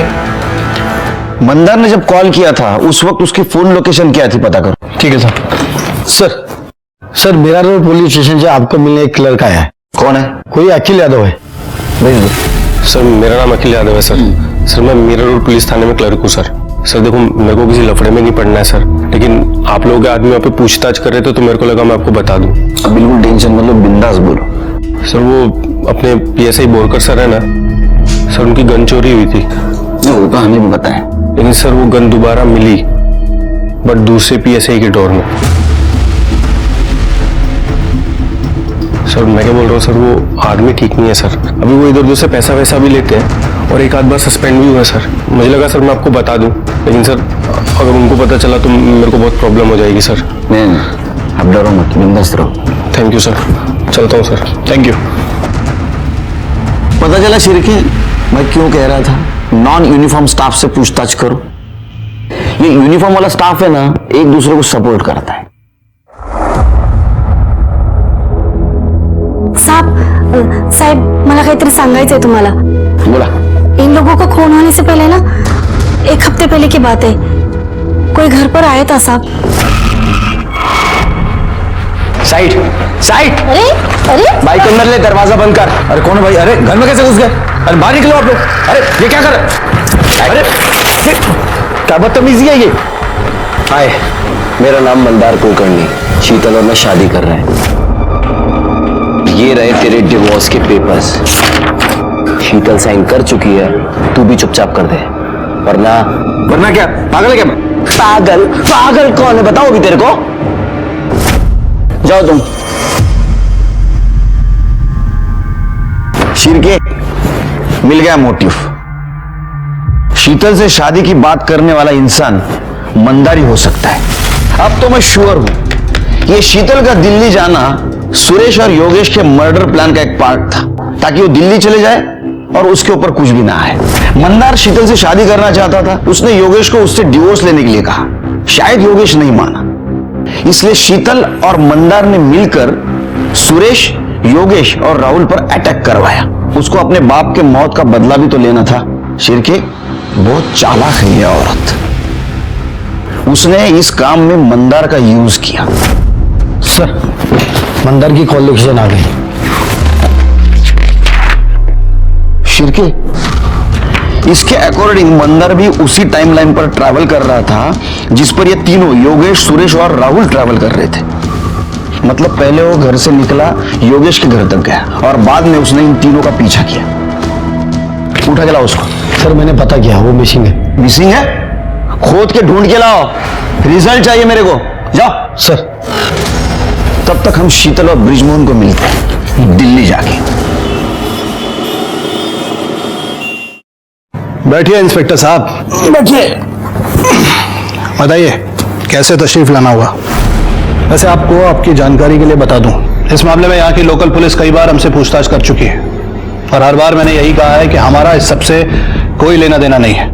मंदार ने जब कॉल किया था उस वक्त उसकी फोन लोकेशन क्या थी, पता करो। ठीक है सर। सर मेरा रोड पुलिस स्टेशन से आपको मिलने एक लड़का आया है। कौन है? कोई अखिल यादव है। भेज दो। सर मेरा नाम अखिल यादव है सर। सर मैं मीरा रोड पुलिस थाने में क्लर्क हूँ सर। सर देखो, मेरे को किसी लफड़े में नहीं पड़ना है सर, लेकिन आप लोगों के आदमी वहाँ पे पूछताछ कर रहे थे तो मेरे को लगा मैं आपको बता दूं। अब बिल्कुल टेंशन मतलब बिंदास बोलो। सर वो अपने PSI बोरकर सर है ना सर, उनकी गन चोरी हुई थी। वो तो हमें भी पता है, लेकिन सर वो गन दोबारा मिली, बट दूसरे PSI के डोर में। सर मैं क्या बोल रहा हूँ सर, वो आदमी ठीक नहीं है सर। अभी वो इधर उधर से पैसा वैसा भी लेते हैं और एक आध बार सस्पेंड भी हुआ सर। मुझे लगा सर मैं आपको बता दूं, लेकिन सर अगर उनको पता चला तो मेरे को बहुत प्रॉब्लम हो जाएगी सर। नहीं, अब डरो मत, बिंदास रहो। थैंक यू सर, चलता हूँ सर। Thank you. पता चला शिरके, मैं क्यों कह रहा था नॉन यूनिफॉर्म स्टाफ से पूछताछ करो। ये यूनिफॉर्म वाला स्टाफ है ना, एक दूसरे को सपोर्ट करता है। साहेब, मला काहीतरी सांगायचंय तुम्हाला। बोला। इन लोगों का खून होने से पहले ना, 1 हफ्ते पहले की बात है, कोई घर पर आया था साहब। Side side. अरे अरे बाइक अंदर ले, दरवाजा बंद कर। अरे कौन है भाई? अरे घर में कैसे घुस गए? अरे बाहर निकलो आप लोग। अरे ये क्या कर रहे? अरे क्या बदतमीजी है ये? हाय, मेरा नाम मंदार कुलकर्णी। शीतल और मैं शादी कर रहे हैं। ये रहे तेरे डिवोर्स के पेपर्स। शीतल साइन कर चुकी है, तू भी चुपचाप कर दे, वरना क्या पागल है क्या? पागल पागल कौन है बताओ भी तेरे को। जाओ तुम। शिरके, मिल गया मोटिव। शीतल से शादी की बात करने वाला इंसान मंदारी हो सकता है। अब तो मैं श्योर हूं ये शीतल का दिल्ली जाना सुरेश और योगेश के मर्डर प्लान का एक पार्ट था, ताकि वो दिल्ली चले जाए और उसके ऊपर कुछ भी ना आए। मंदार शीतल से शादी करना चाहता था, उसने योगेश को उससे डिवोर्स लेने के लिए कहा। शायद योगेश नहीं माना, इसलिए शीतल और मंदार ने मिलकर सुरेश, योगेश और राहुल पर अटैक करवाया। उसको अपने बाप के मौत का बदला भी तो लेना था। शिरके, बहुत चालाक है ये औरत। उसने इस काम में मंदार का यूज किया। सर, मंदार की कॉल लोकेशन आ गई। शिरके, इसके अकॉर्डिंग मंदार भी उसी टाइमलाइन पर ट्रैवल कर रहा था जिस पर ये तीनों योगेश, सुरेश और राहुल ट्रैवल कर रहे थे। मतलब पहले वो घर से निकला, योगेश के घर तक गया और बाद में उसने इन तीनों का पीछा किया। उठा के लाओ उसको। सर मैंने पता किया, वो मिसिंग है। मिसिंग है? खोद के ढूंढ के लाओ, रिजल्ट चाहिए मेरे को। जाओ। सर। तब तक हम शीतल और ब्रिजमोहन को मिलते हैं दिल्ली जाके। बैठिए इंस्पेक्टर साहब। बैठिए। बताइए कैसे तशरीफ लाना हुआ? वैसे आपको आपकी जानकारी के लिए बता दूं, इस मामले में यहाँ की लोकल पुलिस कई बार हमसे पूछताछ कर चुकी है और हर बार मैंने यही कहा है कि हमारा इस सबसे कोई लेना देना नहीं है।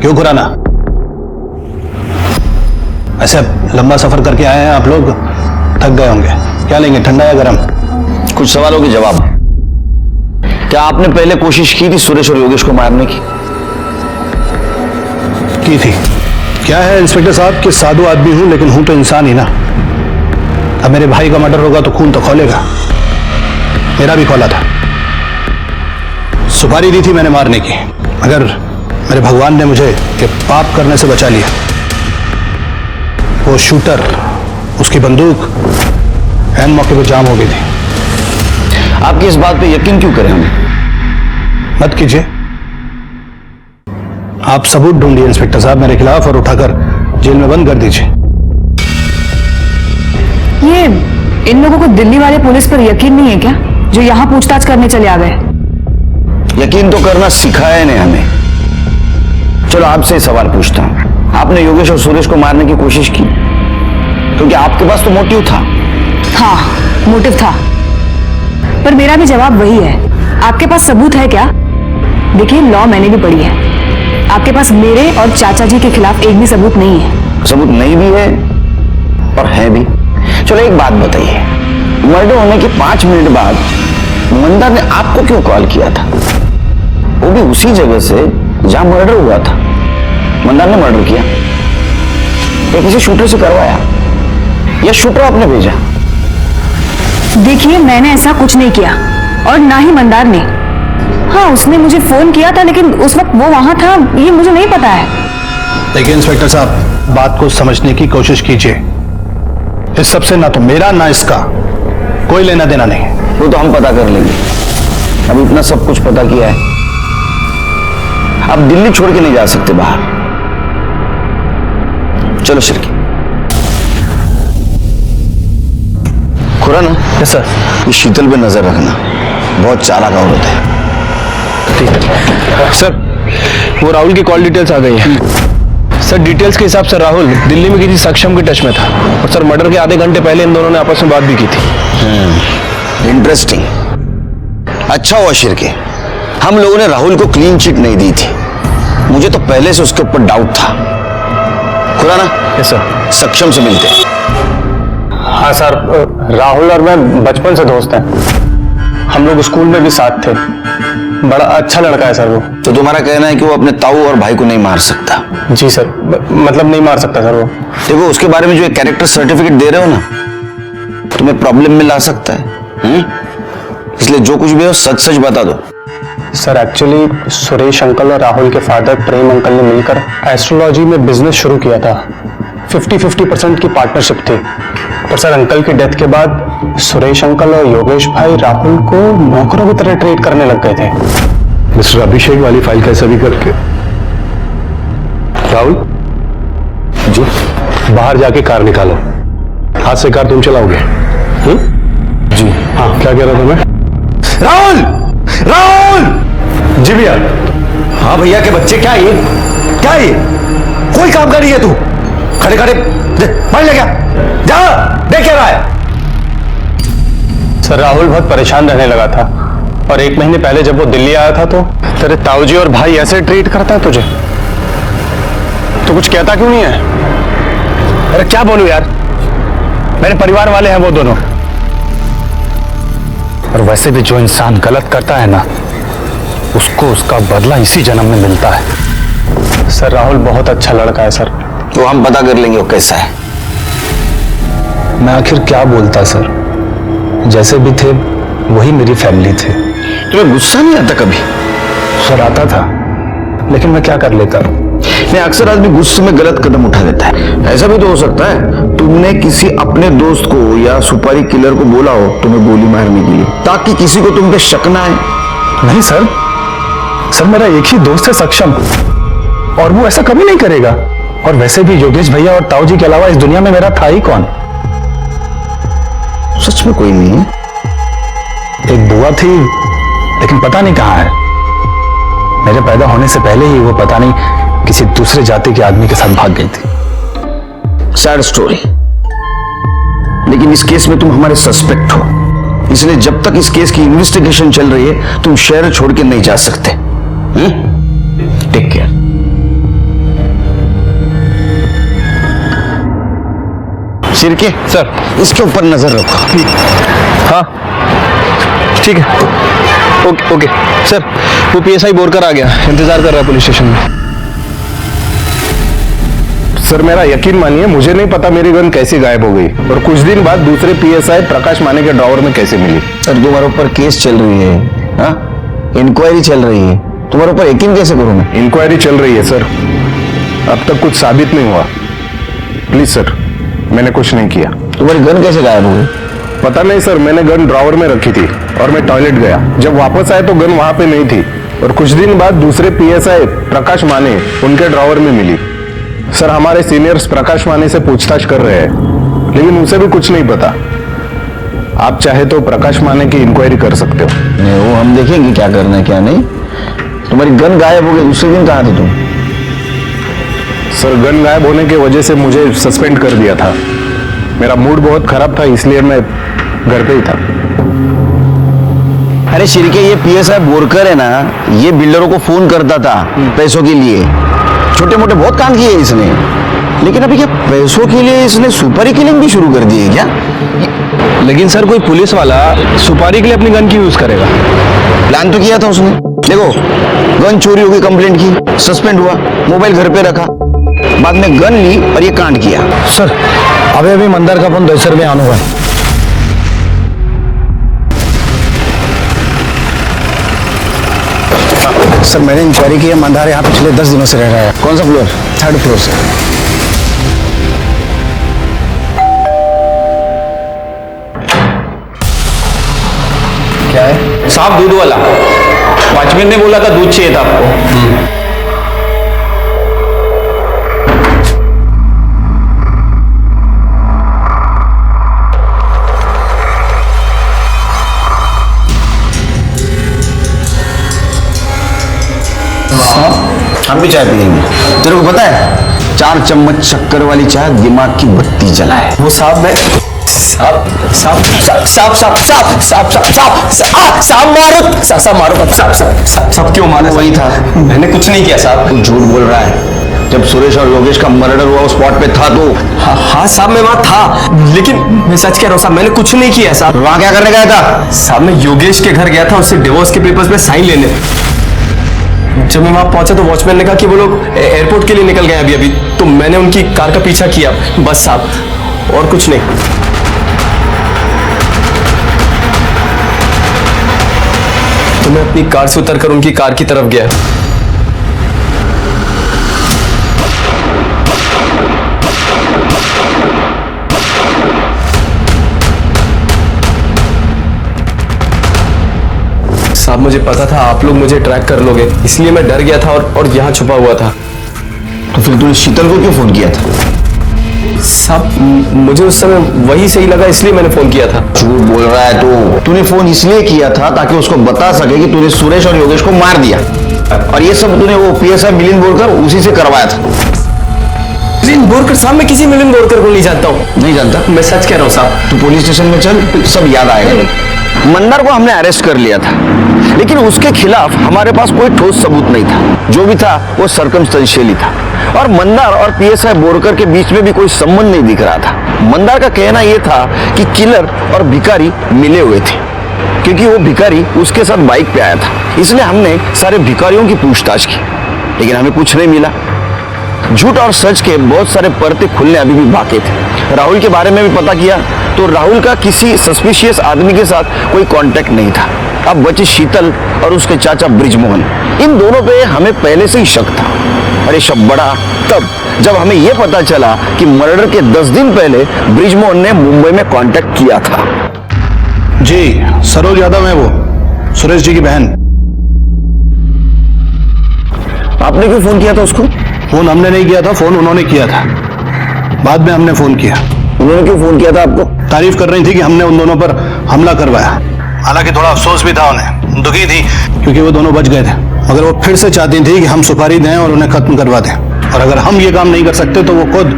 क्यों खुराना? ऐसे लंबा सफर करके आए हैं आप लोग, थक गए होंगे। क्या लेंगे, ठंडा या गर्म? कुछ सवालों के जवाब। क्या आपने पहले कोशिश की थी सुरेश और योगेश को मारने की? थी। क्या है इंस्पेक्टर साहब कि साधु आदमी हूं, लेकिन हूं तो इंसान ही ना। अब मेरे भाई का मर्डर होगा तो खून तो खौलेगा। मेरा भी खौला था। सुपारी दी थी मैंने मारने की, मगर मेरे भगवान ने मुझे ये पाप करने से बचा लिया। वो शूटर, उसकी बंदूक ऐन मौके पर जाम हो गई थी। आपकी इस बात पे यकीन क्यों करें हम? मत कीजिए, आप सबूत ढूंढिए इंस्पेक्टर साहब मेरे खिलाफ और उठाकर जेल में बंद कर दीजिए। ये इन लोगों को दिल्ली वाले पुलिस पर यकीन नहीं है क्या, जो यहाँ पूछताछ करने चले आ गए? यकीन तो करना सिखाया नहीं हमें। चलो आपसे ही सवाल पूछता हूं, आपने योगेश और सुरेश को मारने की कोशिश की? क्योंकि आपके पास तो मोटिव था। हाँ, मोटिव था, पर मेरा भी जवाब वही है। आपके पास सबूत है क्या? देखिए, लॉ मैंने भी पढ़ी है। आपके पास मेरे और चाचा जी के खिलाफ एक भी सबूत नहीं है। सबूत नहीं भी है और है भी। चलो एक बात बताइए, मर्डर होने के 5 मिनट बाद मंदार ने आपको क्यों कॉल किया था? वो भी उसी जगह से जहां मर्डर हुआ था। मंदार ने मर्डर किया या किसी शूटर से करवाया या शूटर आपने भेजा? देखिए, मैंने ऐसा कुछ नहीं किया और ना ही मंदार ने। हाँ, उसने मुझे फोन किया था, लेकिन उस वक्त वो वहां था ये मुझे नहीं पता है। देखिए इंस्पेक्टर साहब, बात को समझने की कोशिश कीजिए। इस सबसे ना तो मेरा ना इसका कोई लेना देना नहीं। वो तो हम पता कर लेंगे। अब इतना सब कुछ पता किया है, अब दिल्ली छोड़ के नहीं जा सकते बाहर। चलो शिरकी। खुराना। Yes sir. इस शीतल पे नजर रखना, बहुत चालाक औरत है। ठीक है सर, वो राहुल की कॉल डिटेल्स आ गई है सर। डिटेल्स के हिसाब से राहुल दिल्ली में किसी सक्षम के टच में था और सर मर्डर के आधे घंटे पहले इन दोनों ने आपस में बात भी की थी। इंटरेस्टिंग। अच्छा हुआ शिरके, हम लोगों ने राहुल को क्लीन चिट नहीं दी थी। मुझे तो पहले से उसके ऊपर डाउट था। खुराना। Yes sir. सक्षम से मिलते। हाँ सर, राहुल और मैं बचपन से दोस्त हैं। हम लोग स्कूल में भी साथ थे। बड़ा अच्छा लड़का है सर वो। तो तुम्हारा कहना है कि वो अपने ताऊ और भाई को नहीं मार सकता? जी सर, मतलब नहीं मार सकता सर वो। देखो, उसके बारे में जो एक कैरेक्टर सर्टिफिकेट दे रहे हो ना, तुम्हें प्रॉब्लम में ला सकता है। इसलिए जो कुछ भी हो सच सच बता दो। सर एक्चुअली सुरेश अंकल और राहुल के फादर प्रेम अंकल ने मिलकर एस्ट्रोलॉजी में बिजनेस शुरू किया था। 50-50% की पार्टनरशिप थी, पर सर अंकल की डेथ के बाद सुरेश अंकल और योगेश भाई राहुल को नौकरों की तरह ट्रीट करने लग गए थे। मिस्टर अभिषेक वाली फाइल कैसे भी करके। राहुल जी, बाहर जाके कार निकालो। हाथ से कार तुम चलाओगे? जी हाँ। क्या कह रहा था मैं? राहुल! राहुल! जी भैया। हाँ भैया के बच्चे, क्या ये कोई काम कर रही है तू? खड़े खड़े पढ़ ले, क्या जा देख क्या रहा है? सर राहुल बहुत परेशान रहने लगा था और 1 महीने पहले जब वो दिल्ली आया था तो तेरे ताऊजी और भाई ऐसे ट्रीट करता है तुझे, तो कुछ कहता क्यों नहीं है? अरे क्या बोलूं यार, मेरे परिवार वाले हैं वो दोनों। और वैसे भी जो इंसान गलत करता है ना, उसको उसका बदला इसी जन्म में मिलता है। सर राहुल बहुत अच्छा लड़का है सर। तो हम पता कर लेंगे वो कैसा है। मैं आखिर क्या बोलता सर, जैसे भी थे वही मेरी फैमिली थे। तुम्हें गुस्सा नहीं आता कभी? सर आता था, लेकिन मैं क्या कर लेता। नहीं, अक्सर आदमी गुस्से में गलत कदम उठा देता है। ऐसा भी तो हो सकता है तुमने किसी अपने दोस्त को या सुपारी किलर को बोला हो तुम्हें गोली मारने के लिए, ताकि किसी को तुम पे शक ना आए। नहीं सर, मेरा एक ही दोस्त है सक्षम, और वो ऐसा कभी नहीं करेगा। और वैसे भी योगेश भैया और ताऊ जी के अलावा इस दुनिया में मेरा था ही कौन? सच में कोई नहीं है? एक बुआ थी, लेकिन पता नहीं कहां है। मेरे पैदा होने से पहले ही वो पता नहीं किसी दूसरे जाति के आदमी के साथ भाग गई थी। Sad story. लेकिन इस केस में तुम हमारे सस्पेक्ट हो, इसलिए जब तक इस केस की इन्वेस्टिगेशन चल रही है तुम शहर छोड़ के नहीं जा सकते। Take care. सिरके सर, इसके ऊपर नजर रखो। हाँ ठीक है, ओके ओके सर। वो पीएसआई बोरकर आ गया, इंतजार कर रहा है पुलिस स्टेशन में। सर मेरा यकीन मानिए, मुझे नहीं पता मेरी गन कैसे गायब हो गई और कुछ दिन बाद दूसरे पीएसआई प्रकाश माने के ड्रॉवर में कैसे मिली। सर तुम्हारे ऊपर केस चल रही है, इंक्वायरी चल रही है, तुम्हारे ऊपर यकीन कैसे करूं मैं? इंक्वायरी चल रही है सर, अब तक कुछ साबित नहीं हुआ। प्लीज सर, मैंने कुछ नहीं किया। तुम्हारी गन कैसे गायब हो गई? पता नहीं सर, मैंने गन ड्रॉवर में रखी थी और मैं टॉयलेट गया। जब वापस आया तो गन वहां पे नहीं थी और कुछ दिन बाद दूसरे पीएसआई प्रकाश माने उनके ड्रॉवर में मिली। सर हमारे सीनियर्स प्रकाश माने से पूछताछ कर रहे हैं, लेकिन उसे भी कुछ नहीं पता। आप चाहे तो प्रकाश माने की इंक्वायरी कर सकते हो। नहीं, वो हम देखेंगे क्या करना है क्या नहीं। तुम्हारी गन गायब हो गई, दूसरे दिन कहाँ थे तुम? सर गन गायब होने की वजह से मुझे सस्पेंड कर दिया था। मेरा मूड बहुत खराब था, इसलिए मैं घर पे ही था। अरे शिरके, ये पीएसआई बोरकर है ना, ये बिल्डरों को फोन करता था पैसों के लिए। छोटे मोटे बहुत काम किए इसने, लेकिन अभी क्या पैसों के लिए इसने सुपारी किलिंग भी शुरू कर दी है क्या? लेकिन सर कोई पुलिस वाला सुपारी के लिए अपनी गन क्यों यूज करेगा? प्लान तो किया था उसने। देखो, गन चोरी हो गई, कंप्लेंट की, सस्पेंड हुआ, मोबाइल घर पे रखा, बाद में गन ली और ये कांड किया। सर अभी मंदार का फोन दहशत में आने हुआ है। सर मैंने इंक्वायरी की है, मंदार यहाँ पिछले 10 दिनों से रह रहा है। कौन सा फ्लोर? 3rd फ्लोर से। क्या है साहब? दूध वाला वॉचमैन ने बोला था दूध चाहिए था आपको। हम भी चाय पियेंगे। तेरे को पता है 4 चम्मच शक्कर वाली चाय दिमाग की बत्ती जलाए। वो साहब मैं साहब क्यों मारे? वही था। मैंने कुछ नहीं किया साहब। तू झूठ बोल रहा है। जब सुरेश और योगेश का मर्डर हुआ उस स्पॉट पे था तो? हाँ साहब मैं वहाँ था, लेकिन मैं सच कह रहा हूँ साहब, मैंने कुछ नहीं किया साहब। वहाँ क्या करने गया था? साहब मैं योगेश के घर गया था उससे डिवोर्स के पेपर्स पे साइन लेने। जब मैं वहां पहुंचा तो वॉचमैन ने कहा कि वो लोग एयरपोर्ट के लिए निकल गए अभी, तो मैंने उनकी कार का पीछा किया, बस साहब, और कुछ नहीं। तो मैं अपनी कार से उतरकर उनकी कार की तरफ गया। साहब मुझे पता था आप लोग मुझे ट्रैक कर लोगे, इसलिए मैं डर गया था और यहाँ छुपा हुआ था। तो फिर तूने शीतल को क्यों फोन किया था? साहब मुझे उस समय वही सही लगा, इसलिए मैंने फोन किया था। झूठ बोल रहा है तू। तूने फोन इसलिए किया था ताकि उसको बता सके कि तूने सुरेश और योगेश को मार दिया, और ये सब तूने वो पीएसआई मिलिंद बोरकर उसी से करवाया था। मिलिंद बोरकर? साहब मैं किसी मिलिंद बोरकर को नहीं जानता हूँ। नहीं जानता? मैं सच कह रहा हूँ साहब। तू पुलिस स्टेशन में चल, सब याद आएगा। मंदार को हमने अरेस्ट कर लिया था, लेकिन उसके खिलाफ हमारे पास कोई ठोस सबूत नहीं था। जो भी था वो सर्कमस्टेंशियल ही था, और मंदार और पीएसआई बोरकर के बीच में भी कोई संबंध नहीं दिख रहा था। मंदार का कहना यह था कि किलर और भिखारी मिले हुए थे, क्योंकि वो भिखारी उसके साथ बाइक पे आया था। इसलिए हमने सारे भिखारियों की पूछताछ की, लेकिन हमें कुछ नहीं मिला। झूठ और सच के बहुत सारे परते खुलने अभी भी बाकी थे। राहुल के बारे में भी पता किया तो राहुल का किसी सस्पिशियस आदमी के साथ कोई कांटेक्ट नहीं था। अब बचे शीतल और उसके चाचा ब्रिजमोहन, इन दोनों पे हमें पहले से ही शक था। और ये शक बढ़ा तब जब हमें यह पता चला कि मर्डर के 10 दिन पहले ब्रिजमोहन ने मुंबई में कांटेक्ट किया था। जी सरोज यादव है, वो सुरेश जी की बहन। आपने क्यों फोन किया था उसको? फोन हमने नहीं किया था, फोन उन्होंने किया था। बाद में हमने फोन किया। उन्होंने क्यों फोन किया था आपको? तारीफ कर रही थी कि हमने उन दोनों पर हमला करवाया। हालांकि थोड़ा अफसोस भी था उन्हें, दुखी थी क्योंकि वो दोनों बच गए थे, मगर वो फिर से चाहती थी कि हम सुपारी दें और उन्हें खत्म करवा दें, और अगर हम ये काम नहीं कर सकते तो वो खुद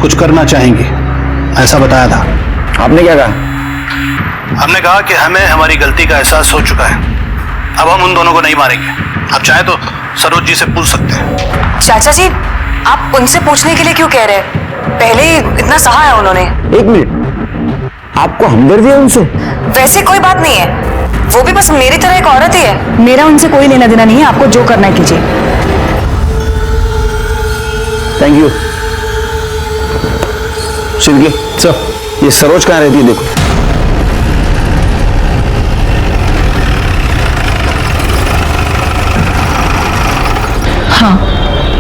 कुछ करना चाहेंगी, ऐसा बताया था। आपने क्या कहा? हमने कहा कि हमें हमारी गलती का एहसास हो चुका है, अब हम उन दोनों को नहीं मारेंगे। आप चाहे तो सरोज जी से पूछ सकते हैं। चाचा जी, आप उनसे पूछने के लिए क्यों कह रहे हैं? पहले ही इतना सहा है उन्होंने। एक मिनट, आपको हमदर्दी है उनसे? वैसे कोई बात नहीं है, वो भी बस मेरी तरह एक औरत ही है। मेरा उनसे कोई लेना देना नहीं है, आपको जो करना है कीजिए। Thank you. शिवगी सर, ये सरोज कहाँ रहती है? देखो। हाँ,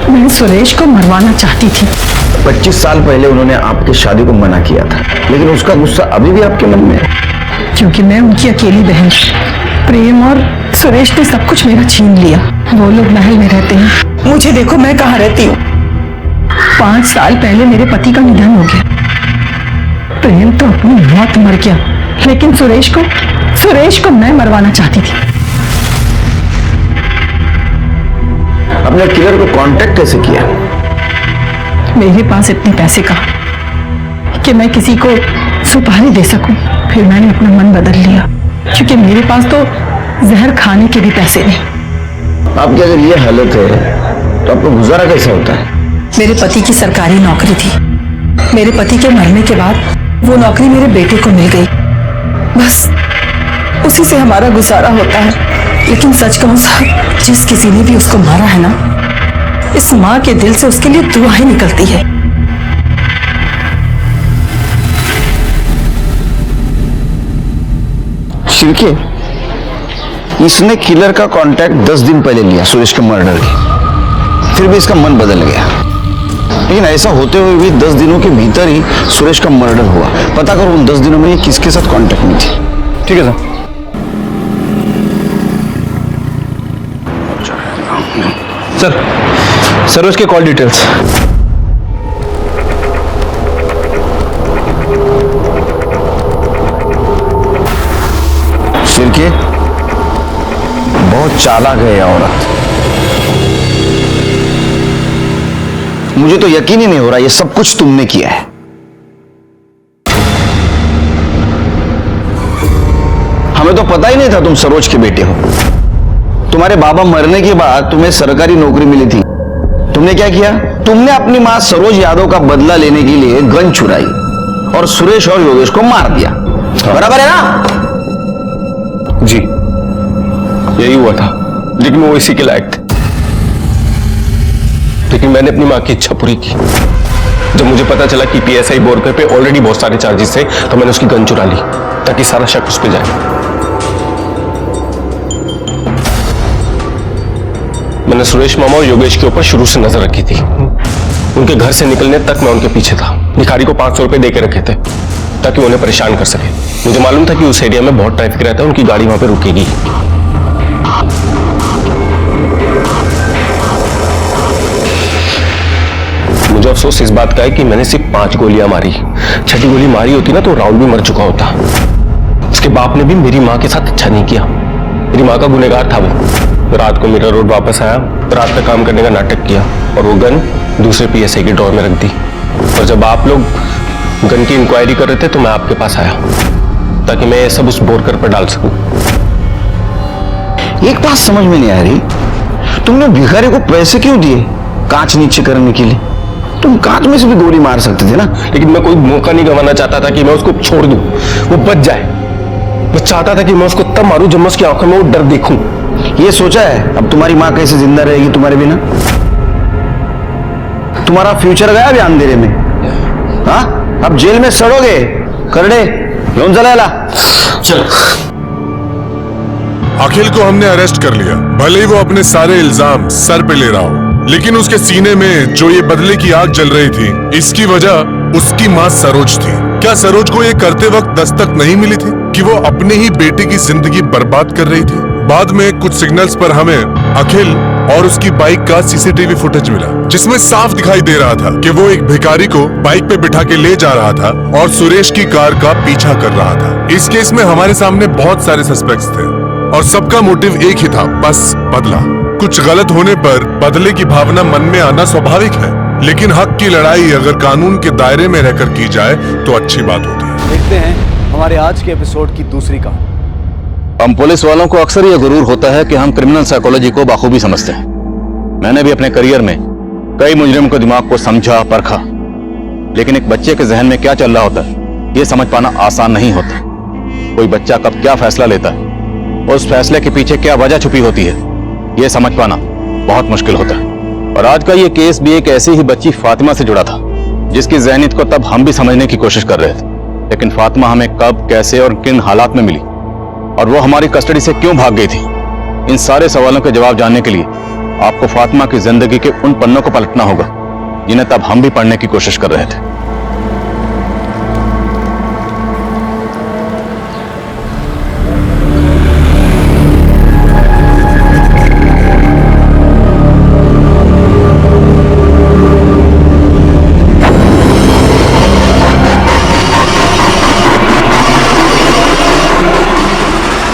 मैं सुरेश को मरवाना चाहती थी। 25 साल पहले उन्होंने आपकी शादी को मना किया था, लेकिन उसका गुस्सा अभी भी आपके मन में है। क्योंकि मैं उनकी अकेली बहन, प्रेम और सुरेश ने सब कुछ मेरा छीन लिया। वो लोग महल में रहते हैं, मुझे देखो मैं कहाँ रहती हूँ। 5 साल पहले मेरे पति का निधन हो गया। प्रेम तो अपनी मौत मर गया, लेकिन सुरेश को मैं मरवाना चाहती थी। अपने किलर को कांटेक्ट कैसे किया? मेरे पास इतने पैसे कहाँ कि मैं किसी को सुपारी दे सकूं। फिर मैंने अपना मन बदल लिया, क्योंकि मेरे पास तो जहर खाने के भी पैसे नहीं। आपकी अगर ये हालत है तो आपको गुजारा कैसे होता है? मेरे पति की सरकारी नौकरी थी। मेरे पति के मरने के बाद वो नौकरी मेरे बेटे को मिल गई। बस उसी से हमारा गुजारा होता है। लेकिन सच कहूं साहब, जिस किसी ने भी उसको मारा है ना, इस माँ के दिल से उसके लिए दुआएं निकलती है। शिरके, इसने किलर का कांटेक्ट 10 दिन पहले लिया सुरेश के मर्डर के, फिर भी इसका मन बदल गया। लेकिन ऐसा होते हुए भी 10 दिनों के भीतर ही सुरेश का मर्डर हुआ। पता करो उन 10 दिनों में ये किसके साथ कांटेक्ट में थी। ठीक है सर। सर उसके कॉल डिटेल्स। शिरके, बहुत चालाक है यह औरत। मुझे तो यकीन ही नहीं हो रहा ये सब कुछ तुमने किया है। हमें तो पता ही नहीं था तुम सरोज के बेटे हो। तुम्हारे बाबा मरने के बाद तुम्हें सरकारी नौकरी मिली थी। तुमने क्या किया? तुमने अपनी मां सरोज यादव का बदला लेने के लिए गन चुराई और सुरेश और योगेश को मार दिया। बराबर है ना? जी, यही हुआ था, लेकिन वो इसी के लायक थे। लेकिन मैंने अपनी मां की इच्छा पूरी की। जब मुझे पता चला कि पीएसआई बोरकर पे ऑलरेडी बहुत सारे चार्जेस थे, तो मैंने उसकी गन चुरा ली ताकि सारा शक उस पर जाए। मैंने सुरेश मामा और योगेश के ऊपर शुरू से नजर रखी थी। उनके घर से निकलने तक मैं उनके पीछे था। भिखारी को 500 रुपए देके रखे थे ताकि उन्हें परेशान कर सके। मुझे मालूम था कि उस एरिया में बहुत ट्रैफिक रहता है, उनकी गाड़ी वहां पे रुकेगी। मुझे अफसोस इस बात का है कि मैंने सिर्फ 5 गोलियां मारी। 6ठी गोली मारी होती ना तो राहुल भी मर चुका होता। उसके बाप ने भी मेरी मां के साथ अच्छा नहीं किया। मेरी मां का गुनहगार था वो। रात को मीरा रोड वापस आया, रात का काम करने का नाटक किया और वो गन दूसरे पीएसआई के ड्रॉर में रख दी। और जब आप लोग गन की इंक्वायरी कर रहे थे तो मैं आपके पास आया ताकि मैं ये सब उस बोरकर पर डाल सकूं। एक बात समझ में नहीं आ रही, तुमने भिखारी को पैसे क्यों दिए कांच नीचे करने के लिए? तुम कांच में से भी गोली मार सकते थे ना। लेकिन मैं कोई मौका नहीं गंवाना चाहता था कि मैं उसको छोड़ दूं, वो बच जाए। मैं चाहता था कि मैं उसको तब मारूं जब मैं उसकी आंखों में वो डर देखूं। ये सोचा है अब तुम्हारी मां कैसे जिंदा रहेगी तुम्हारे बिना? तुम्हारा फ्यूचर गया अभी अंधेरे में। हाँ, अब जेल में सड़ोगे। करड़े लोन चला चल। अखिल को हमने अरेस्ट कर लिया। भले ही वो अपने सारे इल्जाम सर पे ले रहा हो, लेकिन उसके सीने में जो ये बदले की आग जल रही थी, इसकी वजह उसकी मां सरोज थी। क्या सरोज को ये करते वक्त दस्तक नहीं मिली थी कि वो अपने ही बेटे की जिंदगी बर्बाद कर रही थी? बाद में कुछ सिग्नल्स पर हमें अखिल और उसकी बाइक का सीसीटीवी फुटेज मिला, जिसमें साफ दिखाई दे रहा था कि वो एक भिखारी को बाइक पे बिठा के ले जा रहा था और सुरेश की कार का पीछा कर रहा था। इस केस में हमारे सामने बहुत सारे सस्पेक्ट्स थे और सबका मोटिव एक ही था, बस बदला। कुछ गलत होने पर बदले की भावना मन में आना स्वाभाविक है, लेकिन हक की लड़ाई अगर कानून के दायरे में रहकर की जाए तो अच्छी बात होती है। देखते हैं हमारे आज के एपिसोड की दूसरी कहानी। हम पुलिस वालों को अक्सर यह गुरूर होता है कि हम क्रिमिनल साइकोलॉजी को बाखूबी समझते हैं। मैंने भी अपने करियर में कई मुजरिम को दिमाग को समझा परखा, लेकिन एक बच्चे के जहन में क्या चल रहा होता है यह समझ पाना आसान नहीं होता। कोई बच्चा कब क्या फैसला लेता है और उस फैसले के पीछे क्या वजह छुपी होती है यह समझ पाना बहुत मुश्किल होता है। और आज का यह केस भी एक ऐसी ही बच्ची फातिमा से जुड़ा था, जिसकी ज़हनियत को तब हम भी समझने की कोशिश कर रहे थे। लेकिन फातिमा हमें कब, कैसे और किन हालात में मिली और वो हमारी कस्टडी से क्यों भाग गई थी, इन सारे सवालों के जवाब जानने के लिए आपको फातिमा की जिंदगी के उन पन्नों को पलटना होगा जिन्हें तब हम भी पढ़ने की कोशिश कर रहे थे।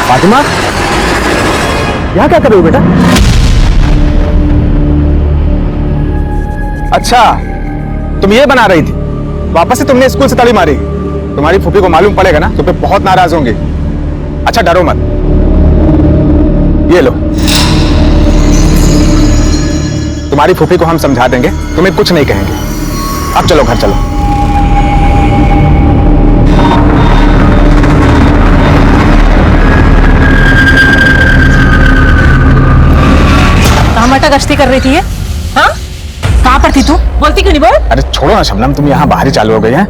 फातिमा, यहाँ क्या कर रहे हो बेटा? अच्छा, तुम ये बना रही थी? वापस से तुमने स्कूल से ताली मारी? तुम्हारी फूफी को मालूम पड़ेगा ना तो फिर बहुत नाराज होंगे। अच्छा डरो मत, ये लो, तुम्हारी फूफी को हम समझा देंगे, तुम्हें कुछ नहीं कहेंगे। अब चलो घर चलो। कहाँ मटा गश्ती कर रही थी ये? हाँ? कहाँ पर थी तू? बोलती क्यों नहीं बोल? अरे छोड़ो ना शबनम, तुम यहाँ बाहर ही चालू हो गई हैं।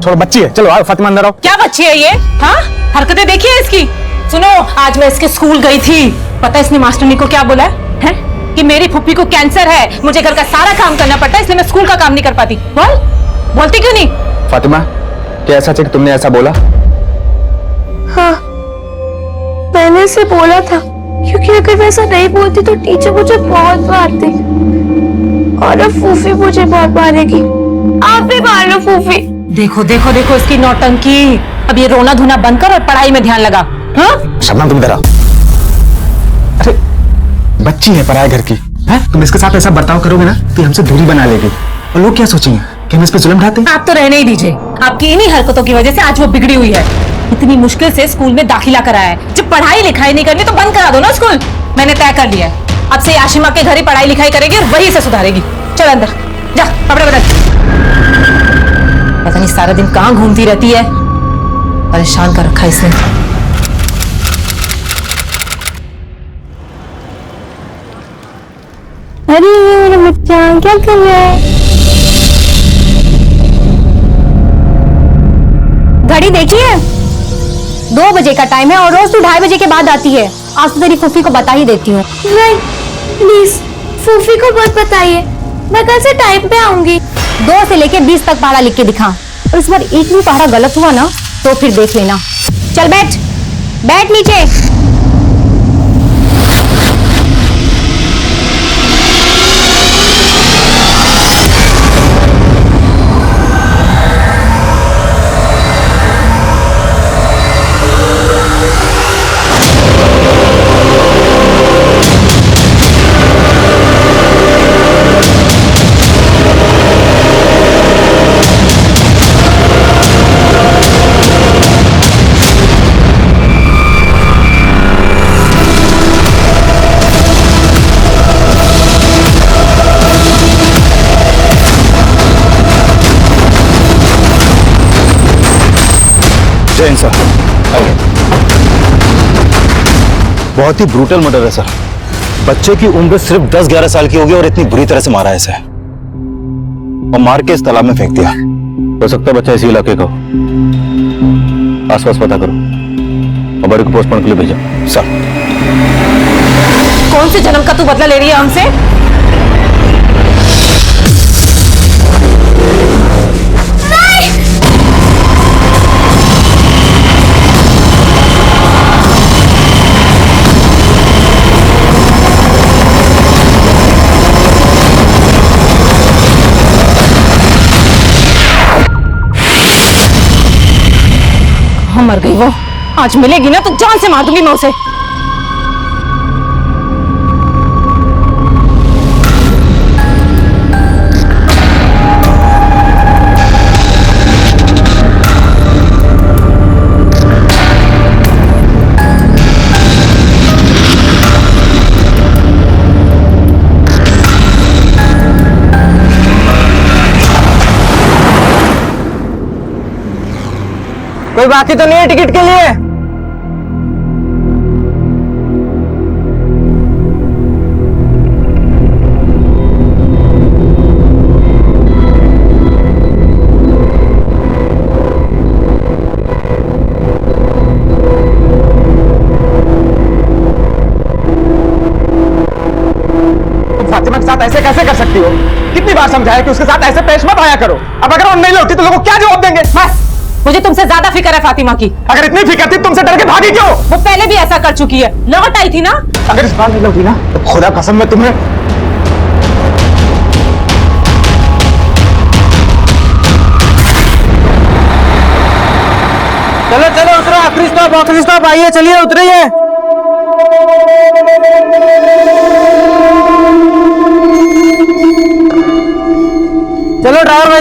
छोड़ो, बच्ची है, चलो आओ फातिमा अंदर आओ। क्या बच्ची है ये? हाँ? हरकतें देखी है इसकी? सुनो, आज मैं इसके स्कूल गई थी, पता है इसने मास्टरनी को क्या बोला है? कि मेरी फुप्पी को कैंसर है, मुझे घर का सारा काम करना पड़ता है, इसलिए मैं स्कूल का काम नहीं कर पाती। बोल, बोलती क्यों नहीं? फातिमा, क्या ऐसा है कि तुमने ऐसा बोला? हाँ, मैंने इसे बोला था, क्योंकि अगर मैं ऐसा नहीं बोलती तो टीचर मुझे बहुत मारती और अब फूफी मुझे बहुत मारेगी। आप भी मार लो फूफी। देखो देखो देखो इसकी नौटंकी। अब ये रोना धोना बंद कर और पढ़ाई में ध्यान लगा। हाँ? शबनम तुम इधर आओ। अरे बच्ची है पराये घर की, है? तुम इसके साथ ऐसा बर्ताव करोगे ना तो हमसे दूरी बना लेगी और लोग क्या सोचेंगे कि हम इस पे जुल्म ढाते हैं? आप तो रहने ही दीजिए, आपकी इन्हीं हरकतों की वजह से आज वो बिगड़ी हुई है। इतनी मुश्किल से स्कूल में दाखिला कराया है, जब पढ़ाई लिखाई नहीं करनी तो बंद करा दो ना स्कूल। मैंने तय कर लिया है, अब से आशिमा के घर ही पढ़ाई लिखाई करेगी और वहीं से सुधारेगी। चल अंदर जा, कपड़े बदल। पता नहीं सारा दिन कहाँ घूमती रहती है, परेशान कर रखा इसने। अरे ये मेरा बच्चा क्या कर रहा है? घड़ी देखिए, 2 बजे का टाइम है और रोज तू 2:30 बजे के बाद आती है। आज तो तेरी फूफी को बता ही देती हूँ। नहीं प्लीज, फूफी को मत बताइए, मैं कल से टाइम पे आऊंगी। 2 से लेके 20 तक पहाड़ा लिख के दिखा, और इस बार एक भी पहाड़ा गलत हुआ ना तो फिर देख लेना। चल बैठ, बैठ नीचे। जैन सर, बहुत ही ब्रूटल मर्डर है सर। बच्चे की उम्र सिर्फ 10-11 साल की होगी और इतनी बुरी तरह से मारा है इसे और मार के इस तालाब में फेंक दिया। हो सकता है बच्चा इसी इलाके का हो। आसपास पता करो और बड़ी को पोस्टमार्टम के लिए भेजो। सर, कौन से जन्म का तू बदला ले रही है हमसे? मर गई वो, आज मिलेगी ना तो जान से मार दूंगी मैं उसे। कोई बाकी तो नहीं है टिकट के लिए? फातिमा के साथ ऐसे कैसे कर सकती हो? कितनी बार समझाया कि उसके साथ ऐसे पेश मत आया करो। अब अगर वो नहीं लौटी तो लोगों क्या जवाब देंगे? बस, मुझे तुमसे ज्यादा फिक्र है फातिमा की। अगर इतनी फिक्र थी तुमसे डर के भागी क्यों? वो पहले भी ऐसा कर चुकी है, लौट आई थी ना। अगर इस बार नहीं लौटी ना तो खुदा कसम मैं तुम्हें। चलो चलो उतरो, आखिरी स्टॉप आइए, चलिए उतरिए।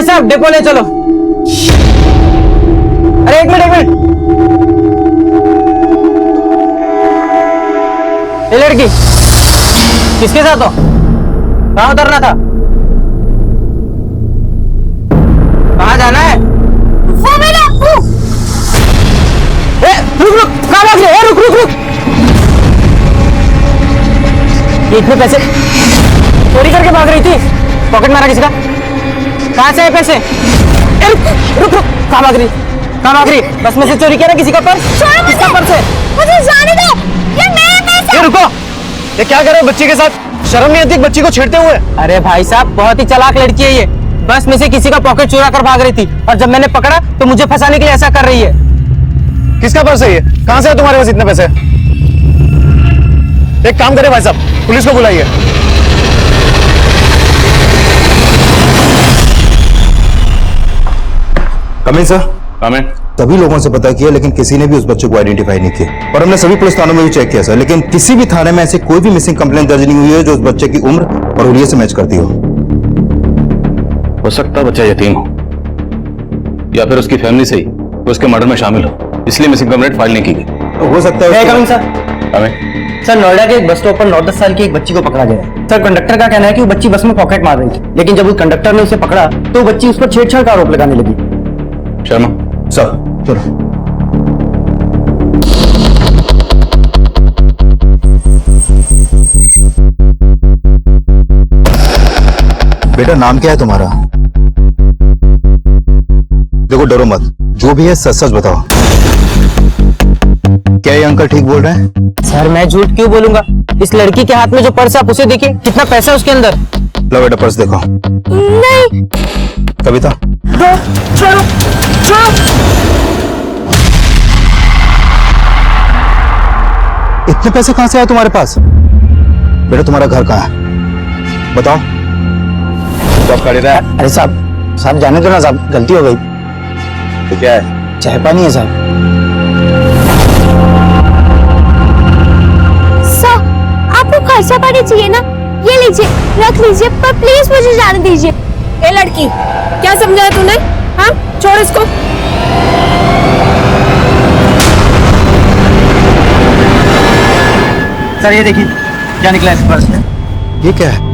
भाई साहब डिपो ले चलो। अरे एक मिनट ये लड़की किसके साथ हो? कहाँ उतरना था? कहाँ जाना है? वो मेरा रुक कहाँ भाग रहे? रुक ये इतने पैसे चोरी करके भाग रही थी? पॉकेट मारा किसका? कहाँ से है पैसे? रुक कहाँ भाग रही? बस में से चोरी किया ना किसी का पर्स? किसका पर्स है? मुझे जाने दो, ये मेरे पैसे। ये रुको, ये क्या कर रहे हो बच्ची के साथ? शर्म नहीं आती बच्ची को छेड़ते हुए? अरे भाई साहब बहुत ही चालाक लड़की है ये। बस में से किसी का पॉकेट चुरा कर भाग रही थी और जब मैंने पकड़ा तो मुझे फंसाने के लिए ऐसा कर रही है। किसका पर्स है ये? कहाँ से है तुम्हारे पास इतने पैसे? एक काम करें भाई साहब, पुलिस को बुलाइए। Coming sir. कमिंग। सभी लोगों से पता किया लेकिन किसी ने भी उस बच्चे को आइडेंटिफाई नहीं किया और हमने सभी पुलिस थानों में भी चेक किया सर, लेकिन किसी भी थाने में ऐसे कोई भी मिसिंग कंप्लेंट दर्ज नहीं हुई है जो उस बच्चे की उम्र और हुलिये से मैच करती हो सकता बच्चा यतीम हो या फिर उसकी फैमिली से ही उसके मर्डर में शामिल हो, इसलिए मिसिंग कंप्लेंट फाइल नहीं की गई। हो सकता है कमिंग सर। सर नोएडा के एक बस स्टॉप पर 9-10 साल की एक बच्ची को पकड़ा गया है। सर कंडक्टर का कहना है कि वो बच्ची बस में पॉकेट मार रही थी, लेकिन जब उस कंडक्टर ने उसे पकड़ा तो बच्ची उस पर छेड़छाड़ का आरोप लगाने लगी। शर्मा सर चलो। बेटा नाम क्या है तुम्हारा? देखो डरो मत, जो भी है सच सच बताओ। क्या ये अंकल ठीक बोल रहे हैं? सर मैं झूठ क्यों बोलूंगा? इस लड़की के हाथ में जो पर्स है आप उसे देखिए, कितना पैसा है उसके अंदर। लो बेटा पर्स देखो। नहीं कविता छोड़ो। इतने पैसे कहां से आए तुम्हारे पास? बेटा तुम्हारा घर कहाँ है बताओ। अरे साहब जाने दो ना साहब, गलती हो गई। तो क्या है? चाय पानी है साहब। सर आपको खर्चा पानी चाहिए ना, ये लीजिए रख लीजिए, पर प्लीज मुझे जाने दीजिए। ए लड़की क्या समझा है तूने? हाँ छोड़ इसको। सर ये देखिए क्या निकला इस पर्स में। ये क्या है?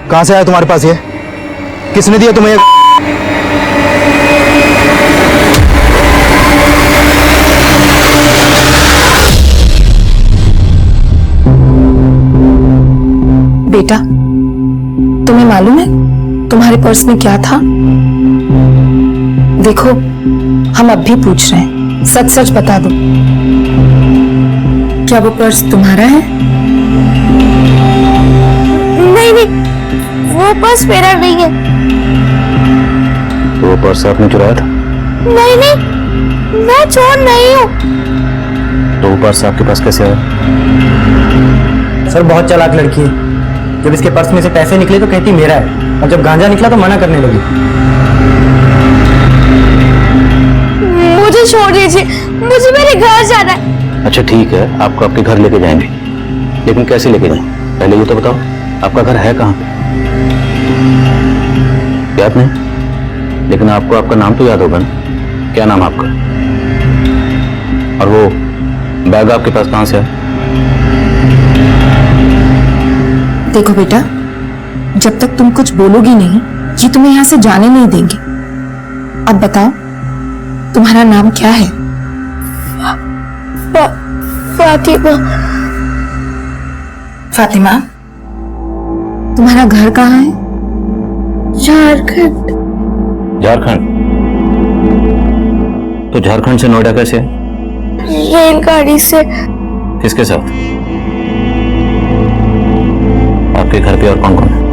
कहां से आया तुम्हारे पास ये? किसने दिया तुम्हें? बेटा तुम्हें मालूम है तुम्हारे पर्स में क्या था? देखो हम अब भी पूछ रहे हैं, सच सच बता दो, क्या वो पर्स तुम्हारा है? नहीं वो पर्स मेरा नहीं है। तो वो पर्स आपने चुराया था? नहीं मैं चोर नहीं हूँ। तो वो पर्स आपके पास कैसे आया? सर बहुत चालाक लड़की है। जब इसके पर्स में से पैसे निकले तो कहती मेरा है, और जब गांजा निकला तो मना करने लगी। मुझे छोड़ दीजिए, मुझे मेरे घर जाना है। अच्छा ठीक है, आपको आपके घर लेके जाएंगे, लेकिन कैसे लेके जाएं? पहले ये तो बताओ आपका घर है कहाँ पे? याद नहीं? लेकिन आपको आपका नाम तो याद होगा ना? क्या नाम आपका? और वो बैग आपके पास कहाँ से है? देखो बेटा, जब तक तुम कुछ बोलोगी नहीं ये तुम्हें यहाँ से जाने नहीं देंगे। अब बताओ तुम्हारा नाम क्या है? फातिमा। फातिमा, तुम्हारा घर कहाँ है? झारखंड। झारखंड? तो झारखंड से नोएडा कैसे? रेलगाड़ी से। किसके साथ? आपके घर पे और कौन कौन है?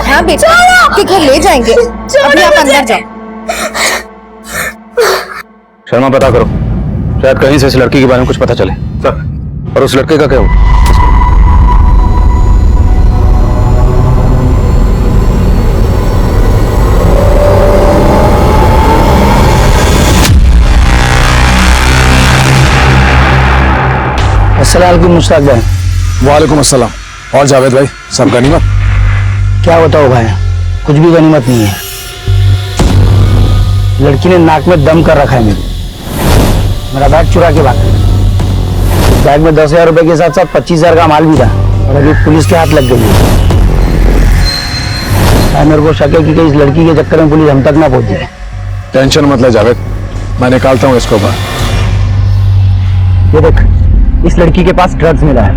हाँ बेटा आपके घर ले जाएंगे, अभी आप अंदर जाओ। शर्मा पता करो शायद कहीं से इस लड़की के बारे में कुछ पता चले। सर, और उस लड़के का क्या हुआ? अस्सलाम मुश्ताक भाई। वालेकुम अस्सलाम। और जावेद भाई, सब गनीमत? क्या बताओ भाई, कुछ भी गनीमत नहीं है। लड़की ने नाक में दम कर रखा है मेरा बैग चुरा के भाग। बैग में 10,000 रुपए के साथ साथ 25,000 का माल भी था और अभी पुलिस के हाथ लग गई है। मेरे को शक है कि इस लड़की के चक्कर में पुलिस हम तक ना पहुंच जाए। टेंशन मत ले जावेद, मैं निकालता हूँ इसको बाहर। ये देख, इस लड़की के पास ड्रग्स मिला है।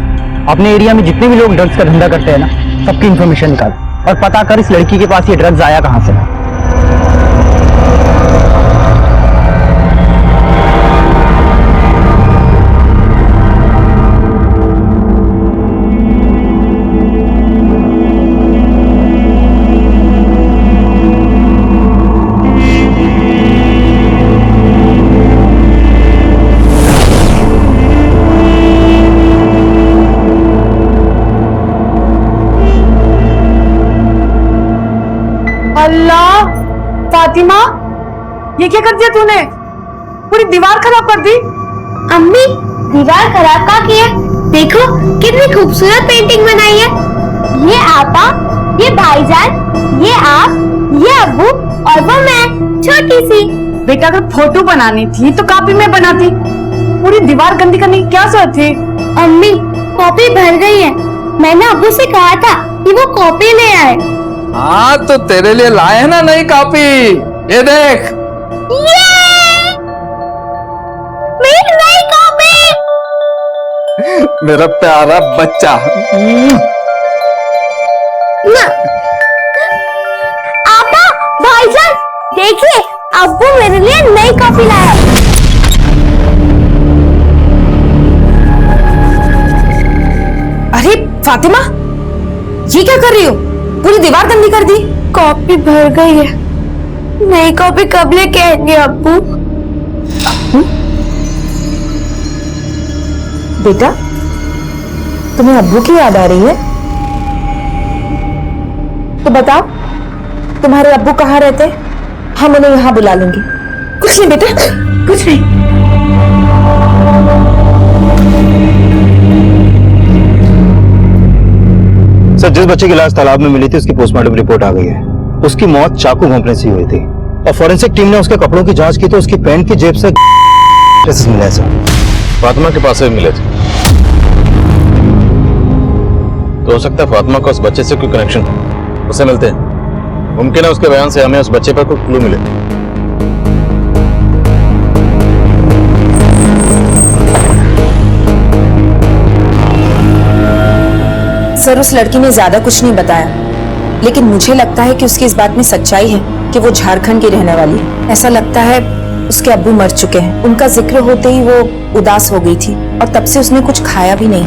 अपने एरिया में जितने भी लोग ड्रग्स का धंधा करते हैं ना, सबकी इंफॉर्मेशन निकाल और पता कर इस लड़की के पास ये ड्रग्स आया कहां से। अल्लाह, फातिमा, ये क्या कर दिया तूने? पूरी दीवार खराब कर दी। अम्मी, दीवार खराब का किया? देखो कितनी खूबसूरत पेंटिंग बनाई है। ये आपा, ये भाईजान, ये आप, ये अब्बू और वो मैं, छोटी सी। बेटा, अगर फोटो बनानी थी तो कॉपी में बनाती। पूरी दीवार गंदी करने की क्या जरूरत थी? अम्मी, कॉपी भर गई है। मैंने अब्बू से कहा था कि वो कॉपी ले आए। हाँ, तो तेरे लिए लाए हैं ना नई कॉपी। ये देख, मेरी नई कॉपी। मेरा प्यारा बच्चा। आपा, भाईजान, देखिए अब्बू मेरे लिए नई कॉपी लाया। अरे फातिमा, ये क्या कर रही हो? पूरी दीवार गंदी कर दी। कॉपी भर गई है, नई कॉपी कब लेके आएंगे अब्बू? बेटा, तुम्हें अब्बू की याद आ रही है? तो बताओ, तुम्हारे अब्बू कहाँ रहते? हम उन्हें यहाँ बुला लेंगे। कुछ नहीं बेटा, कुछ नहीं। सर, जिस बच्चे की लाश तालाब में मिली थी उसकी पोस्टमार्टम रिपोर्ट आ गई है। उसकी मौत चाकू घोंपने से हुई थी और फॉरेंसिक टीम ने उसके कपड़ों की जांच की तो उसकी पैंट की जेब से ट्रेसेस मिले हैं सर। फातिमा के पास से भी मिले थे, तो हो सकता है फातिमा का उस बच्चे से कोई कनेक्शन हो। उसे मिलते हैं, मुमकिन है उसके बयान से हमें उस बच्चे पर कोई क्लू मिले। सर, उस लड़की ने ज्यादा कुछ नहीं बताया, लेकिन मुझे लगता है कि उसकी इस बात में सच्चाई है कि वो झारखंड की रहने वाली है। ऐसा लगता है उसके अब्बू मर चुके हैं। उनका जिक्र होते ही वो उदास हो गई थी और तब से उसने कुछ खाया भी नहीं।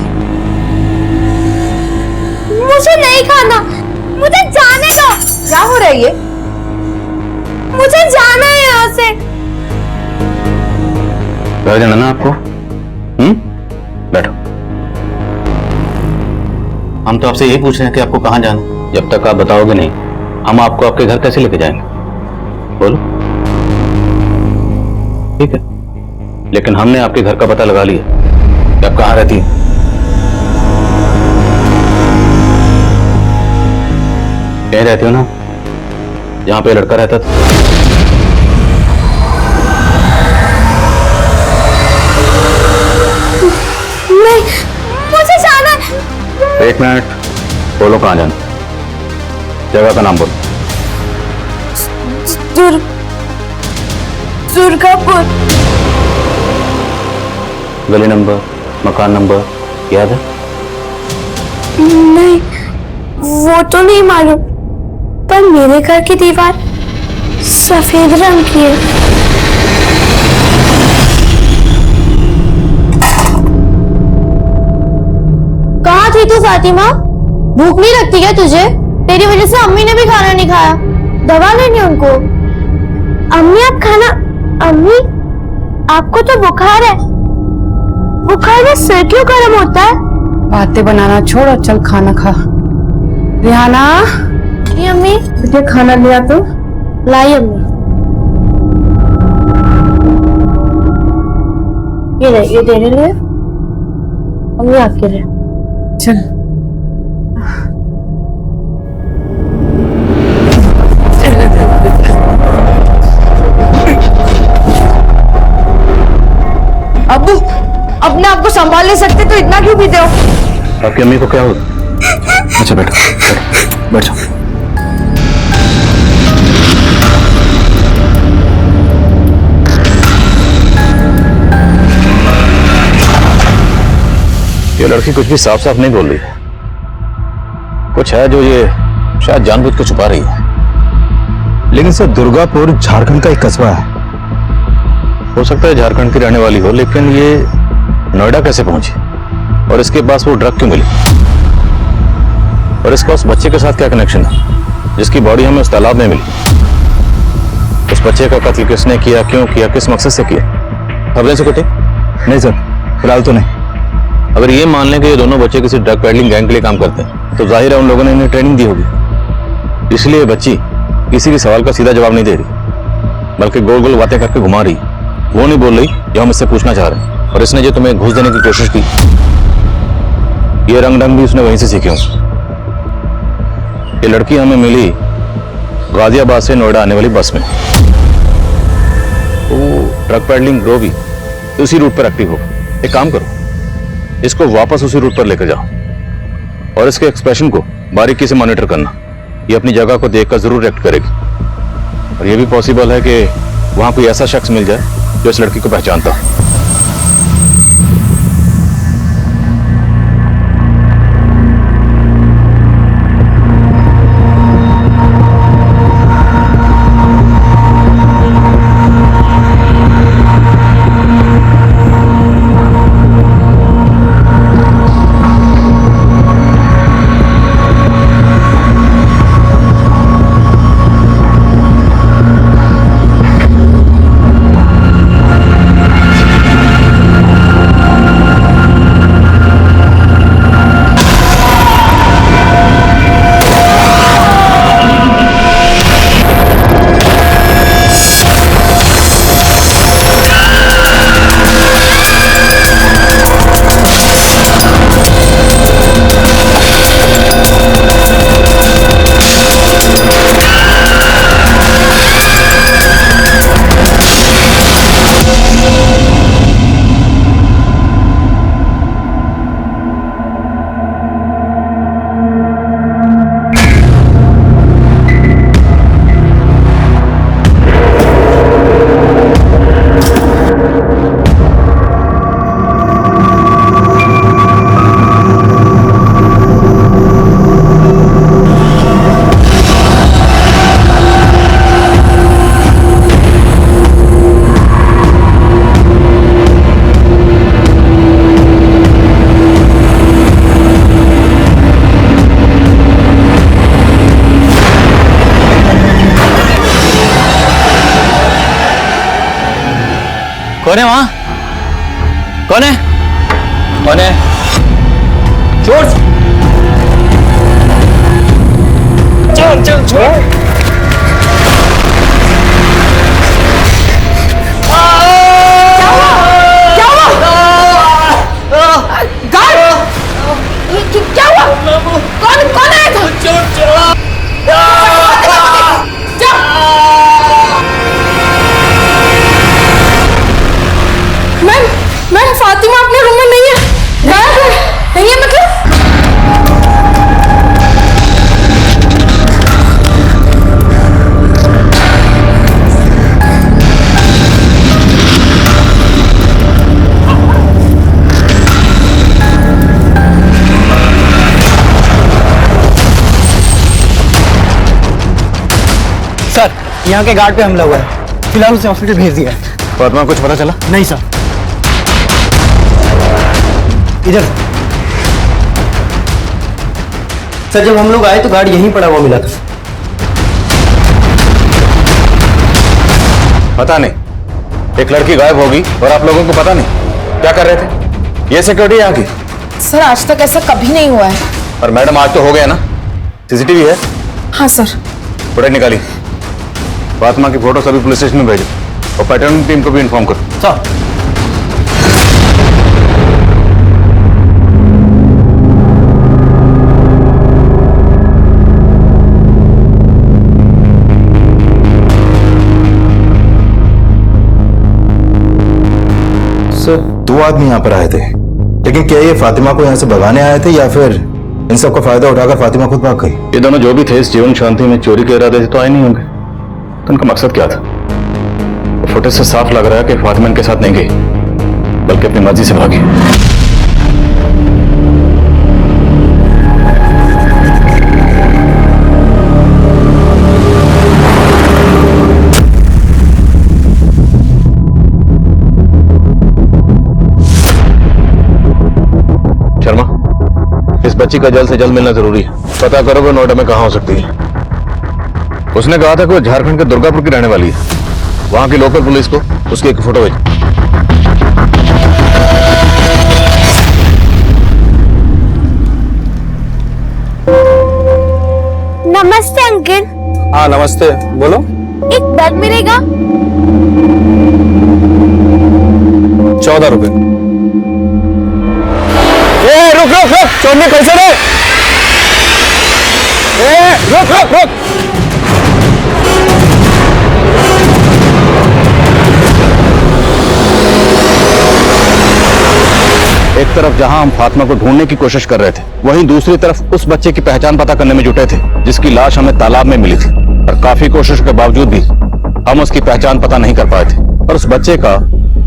मुझे नहीं खाना, मुझे जाने दो। क्या हो रहा है ये? मुझे जाना है यहाँ से। घर जाना ना आपको? बैठो। हम तो आपसे यही पूछ रहे हैं कि आपको कहाँ जाना है। जब तक आप बताओगे नहीं, हम आपको आपके घर कैसे लेके जाएंगे? बोलो। ठीक है, लेकिन हमने आपके घर का पता लगा लिया कि आप कहाँ रहती हैं। कहीं रहती हो ना, जहां पे लड़का रहता था। नहीं, मुझे जाना है। एक मिनट, बोलो कहाँ जाना? जगह का नाम बोलो। दुर्गापुर। गली नंबर, मकान नंबर याद है? नहीं, वो तो नहीं मालूम, पर मेरे घर की दीवार सफेद रंग की है। कहाँ थी तू फातिमा? भूख नहीं लगती क्या तुझे? तेरी वजह से अम्मी ने भी खाना नहीं खाया। दवा लेनी उनको। अम्मी आप खाना, अम्मी आपको तो बुखार है। बुखार में सिर क्यों गर्म होता है? बातें बनाना छोड़ और चल खाना खा। रिहाना, ये अम्मी, तुझे खाना लिया तो लाई अम्मी। ये देने लिए अम्मी आपके लिए। चल। अब्बू, अपने आप को संभाल नहीं सकते तो इतना क्यों पीते हो? आपकी अम्मी को क्या हो? अच्छा बैठो, बैठ जाओ। ये लड़की कुछ भी साफ साफ नहीं बोल रही है। कुछ है जो ये शायद जानबूझ के छुपा रही है। लेकिन सर दुर्गापुर झारखंड का एक कस्बा है। हो सकता है झारखंड की रहने वाली हो, लेकिन ये नोएडा कैसे पहुंची और इसके पास वो ड्रग क्यों मिली और इसका उस बच्चे के साथ क्या कनेक्शन है जिसकी बॉडी हमें उस तालाब में मिली? उस बच्चे का कत्ल किसने किया, क्यों किया, किस मकसद से किया? खबरें से कुछ नहीं सर, फिलहाल तो नहीं। अगर ये मान लें कि ये दोनों बच्चे किसी ड्रग पेडलिंग गैंग के लिए काम करते हैं तो जाहिर है उन लोगों ने इन्हें ट्रेनिंग दी होगी। इसलिए ये बच्ची किसी भी सवाल का सीधा जवाब नहीं दे रही, बल्कि गोल गोल बातें करके घुमा रही। वो नहीं बोल रही जो हम इससे पूछना चाह रहे हैं। और इसने जो तुम्हें घूस देने की कोशिश की, ये रंग ढंग भी उसने वहीं से सीखे हों। ये लड़की हमें मिली गाजियाबाद से नोएडा आने वाली बस में। तो ट्रक पैडलिंग ग्रो भी उसी रूट पर एक्टिव हो। एक काम करो, इसको वापस उसी रूट पर लेकर जाओ और इसके एक्सप्रेशन को बारीकी से मॉनिटर करना। ये अपनी जगह को देखकर जरूर रिएक्ट करेगी। और ये भी पॉसिबल है कि वहां कोई ऐसा शख्स मिल जाए जो इस लड़की को पहचानता हो। कौन है वहां? कौन है? कौन है? छोड़ चल चल छोड़। क्या हुआ? कौन आया था? मैम फातिमा अपने रूम में नहीं है। गायब है। नहीं है मतलब? सर, यहाँ के गार्ड पे हमला हुआ है। फिलहाल उसे हॉस्पिटल भेज दिया है। फातिमा कुछ पता चला? नहीं सर। इधर सर, जब हम लोग आए तो गार्ड यहीं पड़ा हुआ मिला था। पता नहीं, एक लड़की गायब होगी और आप लोगों को पता नहीं क्या कर रहे थे? ये सिक्योरिटी यहाँ की? सर आज तक ऐसा कभी नहीं हुआ है। और मैडम आज तो हो गया ना, सीसीटीवी है? हाँ सर। फुटेज निकाली, फातिमा की फोटो सभी पुलिस स्टेशन में भेजो और पैटर्न टीम को भी इन्फॉर्म करो। सर दो आदमी यहाँ पर आए थे, लेकिन क्या ये फातिमा को यहाँ से भगाने आए थे या फिर इन सब का फायदा उठाकर फातिमा खुद भाग गई? ये दोनों जो भी थे इस जीवन शांति में चोरी के इरादे से तो आए नहीं होंगे, तो उनका मकसद क्या था? फुटेज से साफ लग रहा है कि फातिमा इनके साथ नहीं गई बल्कि अपनी मर्जी से भागी। शर्मा, इस बच्ची का जल्द से जल्द मिलना जरूरी है। पता करोगे नोएडा में कहाँ हो सकती है? उसने कहा था कि वो झारखंड के दुर्गापुर की रहने वाली है। वहां की लोकल पुलिस को उसकी एक फोटो भेज। नमस्ते अंकल। हाँ नमस्ते, बोलो। एक बैग मिलेगा? 14 रुपए। रुक रुक रुक, चोरने कैसे रे? रुक रुक रुक। एक तरफ जहां हम फातिमा को ढूंढने की कोशिश कर रहे थे, वहीं दूसरी तरफ उस बच्चे की पहचान पता करने में जुटे थे जिसकी लाश हमें तालाब में मिली थी। और काफी कोशिश के बावजूद भी हम उसकी पहचान पता नहीं कर पाए थे। और उस बच्चे का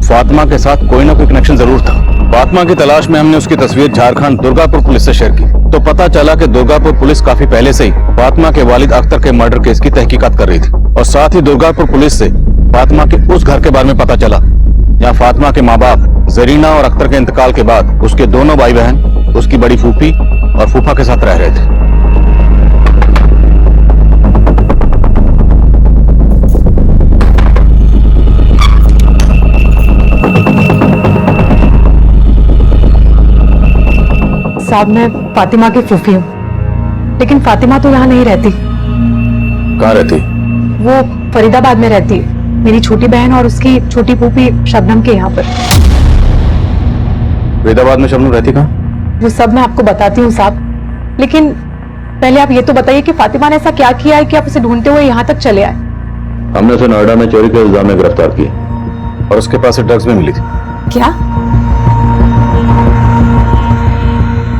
फातिमा के साथ कोई ना कोई कनेक्शन जरूर था। फातिमा की तलाश में हमने उसकी तस्वीर झारखंड दुर्गापुर पुलिस से शेयर की, तो पता चला कि दुर्गापुर पुलिस काफी पहले से ही फातिमा के वालिद अख्तर के मर्डर केस की तहकीकात कर रही थी। और साथ ही दुर्गापुर पुलिस से फातिमा के उस घर के बारे में पता चला जहाँ फातिमा के माँ बाप जरीना और अख्तर के इंतकाल के बाद उसके दोनों भाई बहन उसकी बड़ी फूफी और फूफा के साथ रह रहे थे। साहब मैं फातिमा की फूफी हूँ, लेकिन फातिमा तो यहाँ नहीं रहती। कहाँ रहती? वो फरीदाबाद में रहती है। मेरी छोटी बहन और उसकी छोटी फूफी शबनम के यहाँ पर। फरीदाबाद में शबनम रहती कहाँ? वो सब मैं आपको बताती हूँ साहब, लेकिन पहले आप ये तो बताइए कि फातिमा ने ऐसा क्या किया है कि आप उसे ढूंढते हुए यहाँ तक चले आए? हमने उसे नोएडा में चोरी के इल्जाम में गिरफ्तार किया और उसके पास से ड्रग्स भी मिली थी। क्या?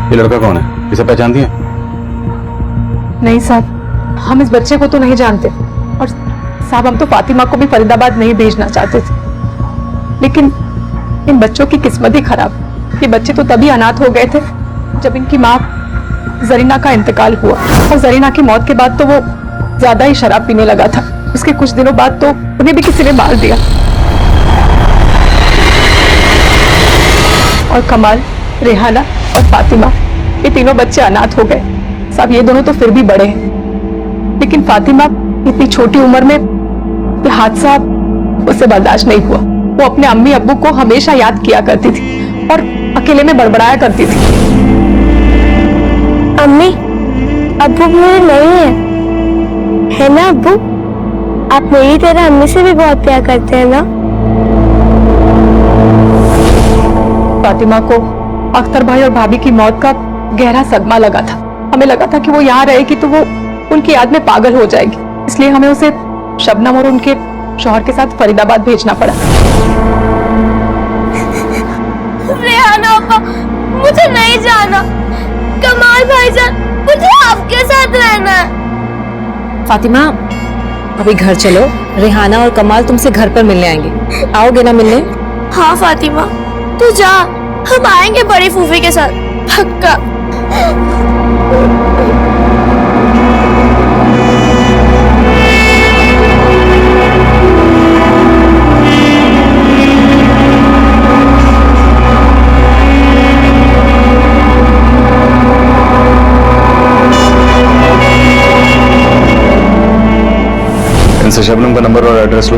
ये लड़का कौन है? इसे पहचानती है? नहीं साहब, हम इस बच्चे को तो नहीं जानते। और साहब हम तो फातिमा को भी फरीदाबाद नहीं भेजना चाहते थे, लेकिन इन बच्चों की किस्मत ही खराब। ये बच्चे तो तभी अनाथ हो गए थे जब इनकी माँ जरीना का इंतकाल हुआ। और जरीना की मौत के बाद तो वो ज्यादा ही शराब पीने लगा था। उसके कुछ दिनों बाद तो उन्हें भी किसी ने मार दिया। और कमाल, रेहाना और फातिमा, ये तीनों बच्चे अनाथ हो गए। साहब ये दोनों तो फिर भी बड़े हैं, लेकिन फातिमा इतनी छोटी उम्र में ये हादसा उसे बर्दाश्त नहीं हुआ। वो अपने अम्मी अब्बू को हमेशा याद किया करती थी और अकेले में बड़बड़ाया करती थी। अम्मी अब्बू मेरे नहीं है ना अब्बू? आप मेरी तरह अम्मी से भी बहुत प्यार करते हैं ना? फातिमा को अख्तर भाई और भाभी की मौत का गहरा सदमा लगा था। हमें लगा था कि वो यहाँ रहेगी तो वो उनकी याद में पागल हो जाएगी, इसलिए हमें उसे शबनम और उनके शौहर के साथ फरीदाबाद भेजना पड़ा। रेहाना अब्बा, मुझे नहीं जाना। कमाल भाईजान, मुझे आपके साथ रहना है। फातिमा अभी घर चलो, रेहाना और कमाल तुमसे घर पर मिलने आएंगे। आओगे ना मिलने? हाँ फातिमा तू जा, हम आएंगे बड़ी फूफी के साथ, पक्का। इनसे शबनम का नंबर और एड्रेस लो।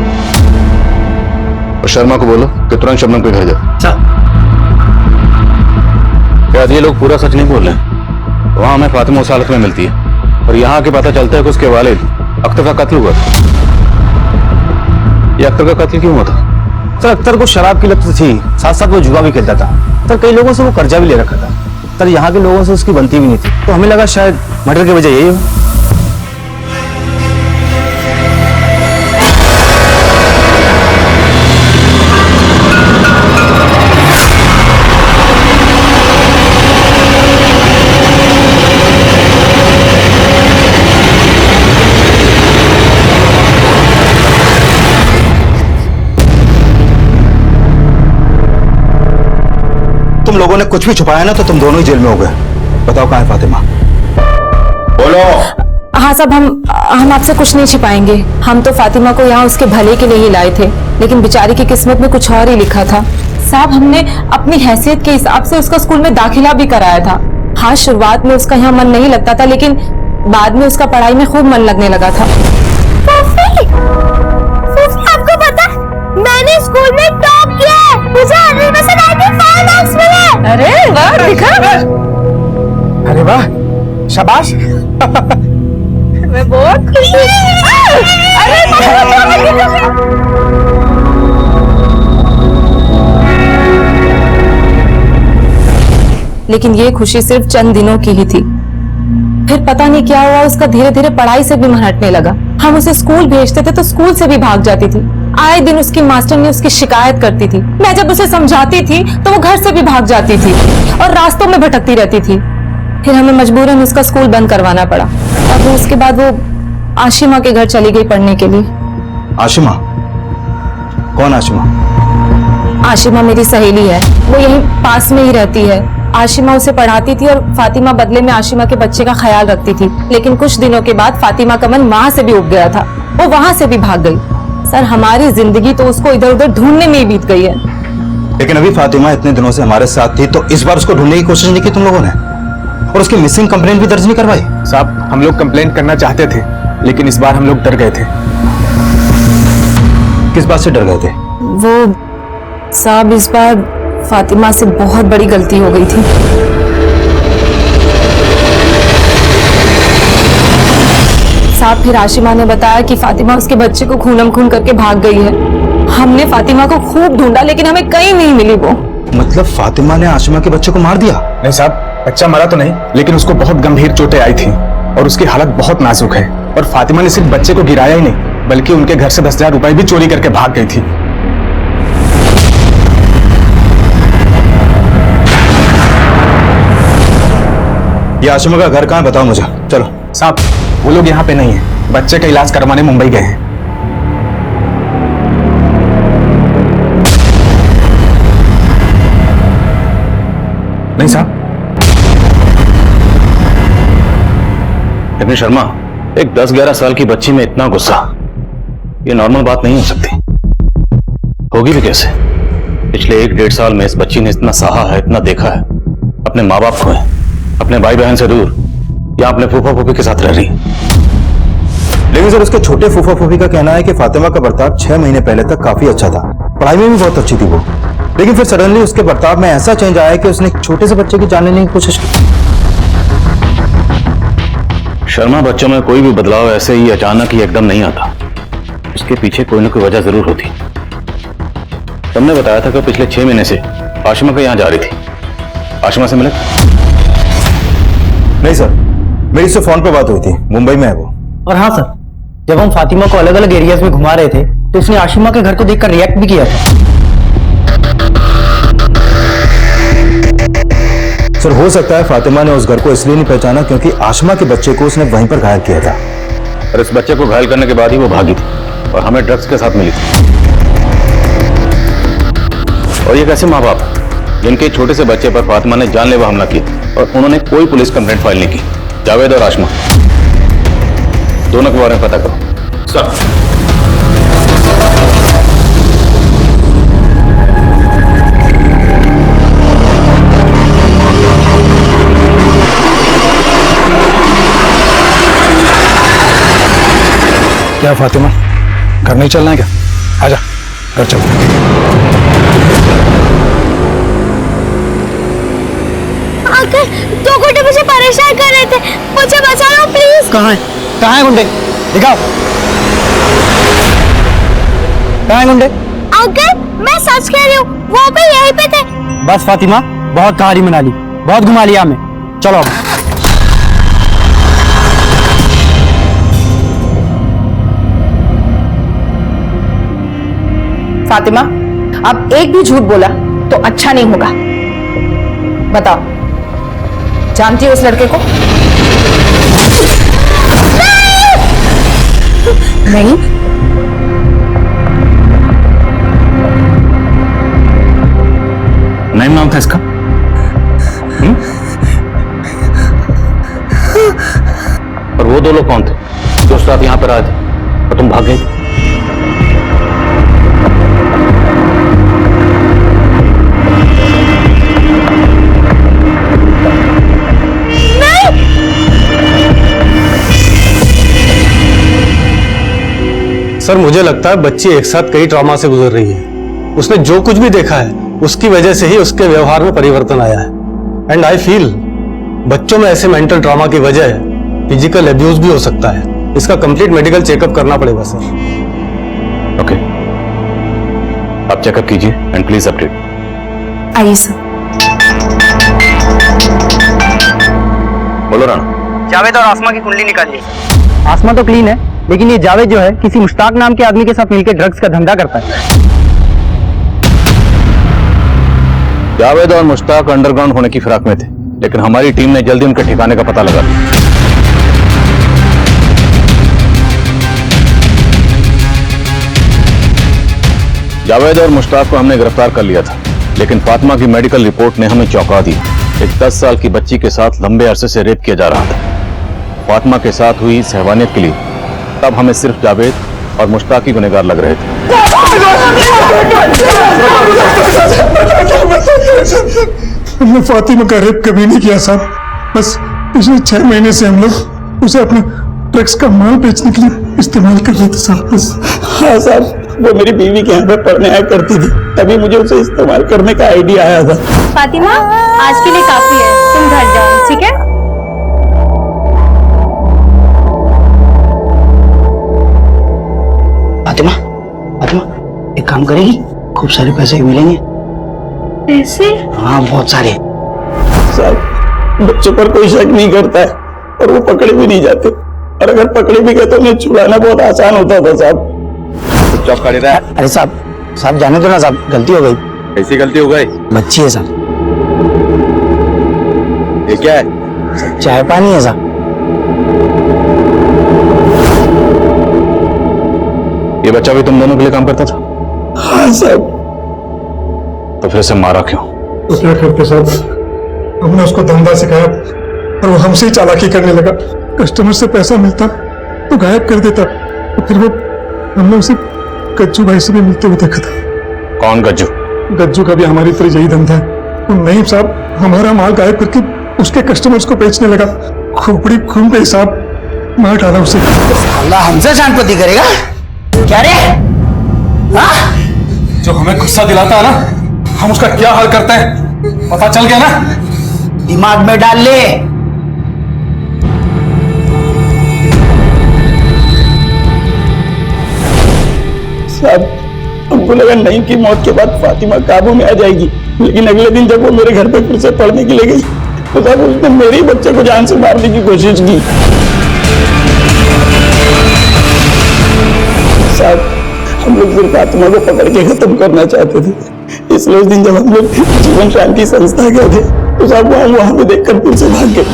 और शर्मा को बोलो कि तुरंत शबनम के घर जाओ। क्या ये लोग पूरा सच नहीं बोल रहे हैं? वहां हमें फातिमा उस हालत में मिलती है और यहाँ आके पता चलता है कि उसके वालिद अख्तर का कत्ल हुआ। ये अख्तर का कत्ल क्यों हुआ था? सर अख्तर को शराब की लत थी, साथ साथ वो जुआ भी खेलता था। सर कई लोगों से वो कर्जा भी ले रखा था। सर यहाँ के लोगों से उसकी बनती भी नहीं थी, तो हमें लगा शायद मर्डर की वजह यही हो। तुम लोगों ने कुछ भी छुपाया ना तो तुम दोनों ही जेल में हो गए। बताओ कहाँ है फातिमा? बोलो। हाँ साहब, हम आपसे कुछ नहीं छिपाएंगे। हम तो फातिमा को यहाँ उसके भले के लिए ही लाए थे, लेकिन बेचारी की किस्मत में कुछ और ही लिखा था। साहब हमने अपनी हैसियत के हिसाब से उसका स्कूल में दाखिला भी कराया था। हाँ शुरुआत में उसका यहाँ मन नहीं लगता था, लेकिन बाद में उसका पढ़ाई में खूब मन लगने लगा था। आपको पता मैंने स्कूल में टॉप किया है, मुझे 100 में से 95 मार्क्स मिले। अरे वाह, दिखा। अरे वाह, शाबाश। मैं बहुत खुश हूँ। लेकिन ये खुशी सिर्फ चंद दिनों की ही थी। फिर पता नहीं क्या हुआ, उसका धीरे धीरे पढ़ाई से भी मन हटने लगा। हम उसे स्कूल भेजते थे तो स्कूल से भी भाग जाती थी। आए दिन उसकी मास्टरनी उसकी शिकायत करती थी। मैं जब उसे समझाती थी तो वो घर से भी भाग जाती थी और रास्तों में भटकती रहती थी। फिर हमें मजबूरन उसका स्कूल बंद करवाना पड़ा और फिर उसके बाद वो आशिमा के घर चली गई पढ़ने के लिए। आशिमा? कौन आशिमा? आशिमा मेरी सहेली है, वो यहीं पास में ही रहती है। आशिमा उसे पढ़ाती थी और फातिमा बदले में आशिमा के बच्चे का ख्याल रखती थी। लेकिन कुछ दिनों के बाद फातिमा का मन वहां से भी उब गया था, वो वहां से भी भाग गई। सर हमारी जिंदगी तो उसको इधर उधर ढूंढने में ही बीत गई है। लेकिन अभी फातिमा इतने दिनों से हमारे साथ थी, तो इस बार उसको ढूंढने की कोशिश नहीं की तुम लोगों ने? और उसकी मिसिंग कंप्लेंट भी दर्ज नहीं करवाई? साहब हम लोग कंप्लेंट करना चाहते थे, लेकिन इस बार हम लोग डर गए थे। किस बात से डर गए थे? वो साहब इस बार फातिमा से बहुत बड़ी गलती हो गई थी। साहब फिर आशिमा ने बताया कि फातिमा उसके बच्चे को खूनम खून करके भाग गई है। हमने फातिमा को खूब ढूंढा लेकिन हमें कहीं नहीं मिली वो। मतलब फातिमा ने आशिमा के बच्चे को मार दिया? नहीं साहब, बच्चा मरा तो नहीं, लेकिन उसको बहुत गंभीर चोटें आई थी और उसकी हालत बहुत नाजुक है। और फातिमा ने सिर्फ बच्चे को गिराया ही नहीं, बल्कि उनके घर से 10,000 रुपए भी चोरी करके भाग गई थी। ये आशिमा का घर कहाँ है बताओ मुझे। चलो। साहब वो लोग यहाँ पे नहीं है, बच्चे का इलाज करवाने मुंबई गए हैं। नहीं साहब। लेकिन शर्मा, एक 10-11 साल की बच्ची में इतना गुस्सा, ये नॉर्मल बात नहीं हो सकती। होगी भी कैसे? पिछले 1-1.5 साल में इस बच्ची ने इतना सहा है, इतना देखा है। अपने माँ बाप खोए, अपने भाई बहन से दूर, या अपने फूफा फूफी के साथ रह रही। लेकिन सर उसके छोटे फूफा फूफी का कहना है कि फातिमा का बर्ताव 6 महीने पहले तक काफी अच्छा था, पढ़ाई में भी बहुत अच्छी थी वो। लेकिन फिर सडनली उसके बर्ताव में ऐसा चेंज आया कि उसने एक छोटे से बच्चे की जान लेने की कोशिश की। शर्मा, बच्चों में कोई भी बदलाव ऐसे ही अचानक ही एकदम नहीं आता। उसके पीछे कोई ना कोई वजह जरूर होती। तुमने बताया था कि पिछले 6 महीने से आशिमा के यहाँ जा रही थी। आशिमा से मिले? नहीं सर, मेरी उससे फोन पे बात हुई थी, मुंबई में है वो। और हाँ सर, जब हम फातिमा को अलग अलग एरियाज में घुमा रहे थे तो उसने आशिमा के घर को देखकर रिएक्ट भी किया था। सर हो सकता है फातिमा ने उस घर को इसलिए नहीं पहचाना क्योंकि आशिमा के बच्चे को उसने वहीं पर घायल किया था, और इस बच्चे को घायल करने के बाद ही वो भागी थी और हमें ड्रग्स के साथ मिली थी। और ये कैसे माँ बाप जिनके छोटे से बच्चे पर फातिमा ने जानलेवा हमला किया और उन्होंने कोई पुलिस कंप्लेंट फाइल नहीं की? जावेद और आशिमा दोनों के बारे में पता करो। सर। क्या फातिमा, घर नहीं चलना है क्या? आजा अंकल 2 गुंडे मुझे परेशान कर रहे थे, मुझे बचा लो प्लीज। कहाँ है गुंडे? दिखाओ, कहाँ है गुंडे? अंकल मैं सच कह रही हूँ, वो भी यहीं पे थे। बस फातिमा, बहुत कहानी बना ली, बहुत घुमा लिया हमें, चलो अब। फातिमा, अब एक भी झूठ बोला तो अच्छा नहीं होगा। बताओ, जानती हो उस लड़के को? नहीं। नहीं नाम था इसका? और वो 2 लोग कौन थे जो उस रात यहां पर आए थे और तुम भाग गए? सर मुझे लगता है बच्ची एक साथ कई ट्रॉमा से गुजर रही है। उसने जो कुछ भी देखा है उसकी वजह से ही उसके व्यवहार में परिवर्तन आया है। एंड आई फील बच्चों में ऐसे मेंटल ट्रॉमा की वजह फिजिकल एब्यूज भी हो सकता है। इसका कंप्लीट मेडिकल चेकअप करना पड़ेगा सर। ओके, आप चेकअप कीजिए एंड प्लीज अपडेट। आइए सर। बोलो राणा। जावेद और आसमा की कुंडली निकालिए। आसमा तो क्लीन है, लेकिन ये जावेद जो है किसी मुश्ताक नाम के आदमी के साथ मिलकर ड्रग्स का धंधा करता है। जावेद और मुश्ताक अंडरग्राउंड होने की फिराक में थे, लेकिन हमारी टीम ने जल्दी उनके ठिकाने का पता लगा लिया। जावेद और मुश्ताक को हमने गिरफ्तार कर लिया था, लेकिन फातिमा की मेडिकल रिपोर्ट ने हमें चौंका दिया। एक 10 साल की बच्ची के साथ लंबे अरसे से रेप किया जा रहा था। फातिमा के साथ हुई इस हैवानियत के लिए तब हमें सिर्फ जावेद और मुश्ताक ही गुनहगार लग रहे थे। हमने फातिमा का रेप कभी नहीं किया साहब। बस पिछले 6 महीने से हम लोग उसे अपने ड्रग्स का माल बेचने के लिए इस्तेमाल कर रहे थे साहब। बस। हाँ साहब, वो मेरी बीवी के यहाँ पे पढ़ने आया करती थी, तभी मुझे उसे इस्तेमाल करने का आइडिया आया था। फातिमा, आज के लिए काफी है, तुम घर जाओ, ठीक है? फातिमा, एक काम करेगी, खूब सारे पैसे मिलेंगे। पैसे? हाँ, बहुत सारे। साहब, बच्चों पर कोई शक नहीं करता है और वो पकड़े भी नहीं जाते, और अगर पकड़े भी गए तो उन्हें छुड़ाना बहुत आसान होता था साहब। चुपचाप खड़े रहे। अरे साहब जाने दो ना साहब, गलती हो गई। कैसी गलती हो गई? बच्ची है साहब। ये क्या है? चाय पानी है साहब। ये बच्चा भी तुम दोनों के लिए काम करता था? हाँ साहब। तो फिर से मारा क्यों? तो क्या करते साहब, हमने उसको धंधा सिखाया और वो हमसे ही चालाकी करने लगा। कस्टमर से पैसा मिलता तो गायब कर देता, तो फिर वो हमने उसे गज्जू भाई से भी मिलते हुए देखा था। कौन गज्जू? गज्जू का भी हमारी तरह यही धंधा है। वो नहीं साहब, हमारा माल गायब करके उसके कस्टमर्स को बेचने लगा। खोपड़ी खून पे साहब मार डाला उसे। अल्लाह हमसे शांति करेगा क्या रे? हाँ? जो हमें गुस्सा दिलाता है ना, हम उसका क्या हाल करते हैं पता चल गया ना? दिमाग में डाल ले। साहब, हमको लगा नहीं कि मौत के बाद फातिमा काबू में आ जाएगी, लेकिन अगले दिन जब वो मेरे घर पे फिर से पढ़ने के लिए गई तो साहब उसने मेरे ही बच्चे को जान से मारने की कोशिश की। साहब, हम लोग सिर्फ फातिमा को पकड़ के खत्म करना चाहते थे, इसलिए उस दिन जब हम लोग जीवन शांति संस्था गए थे तो साहब वहां पे देखकर फिर से भाग गए।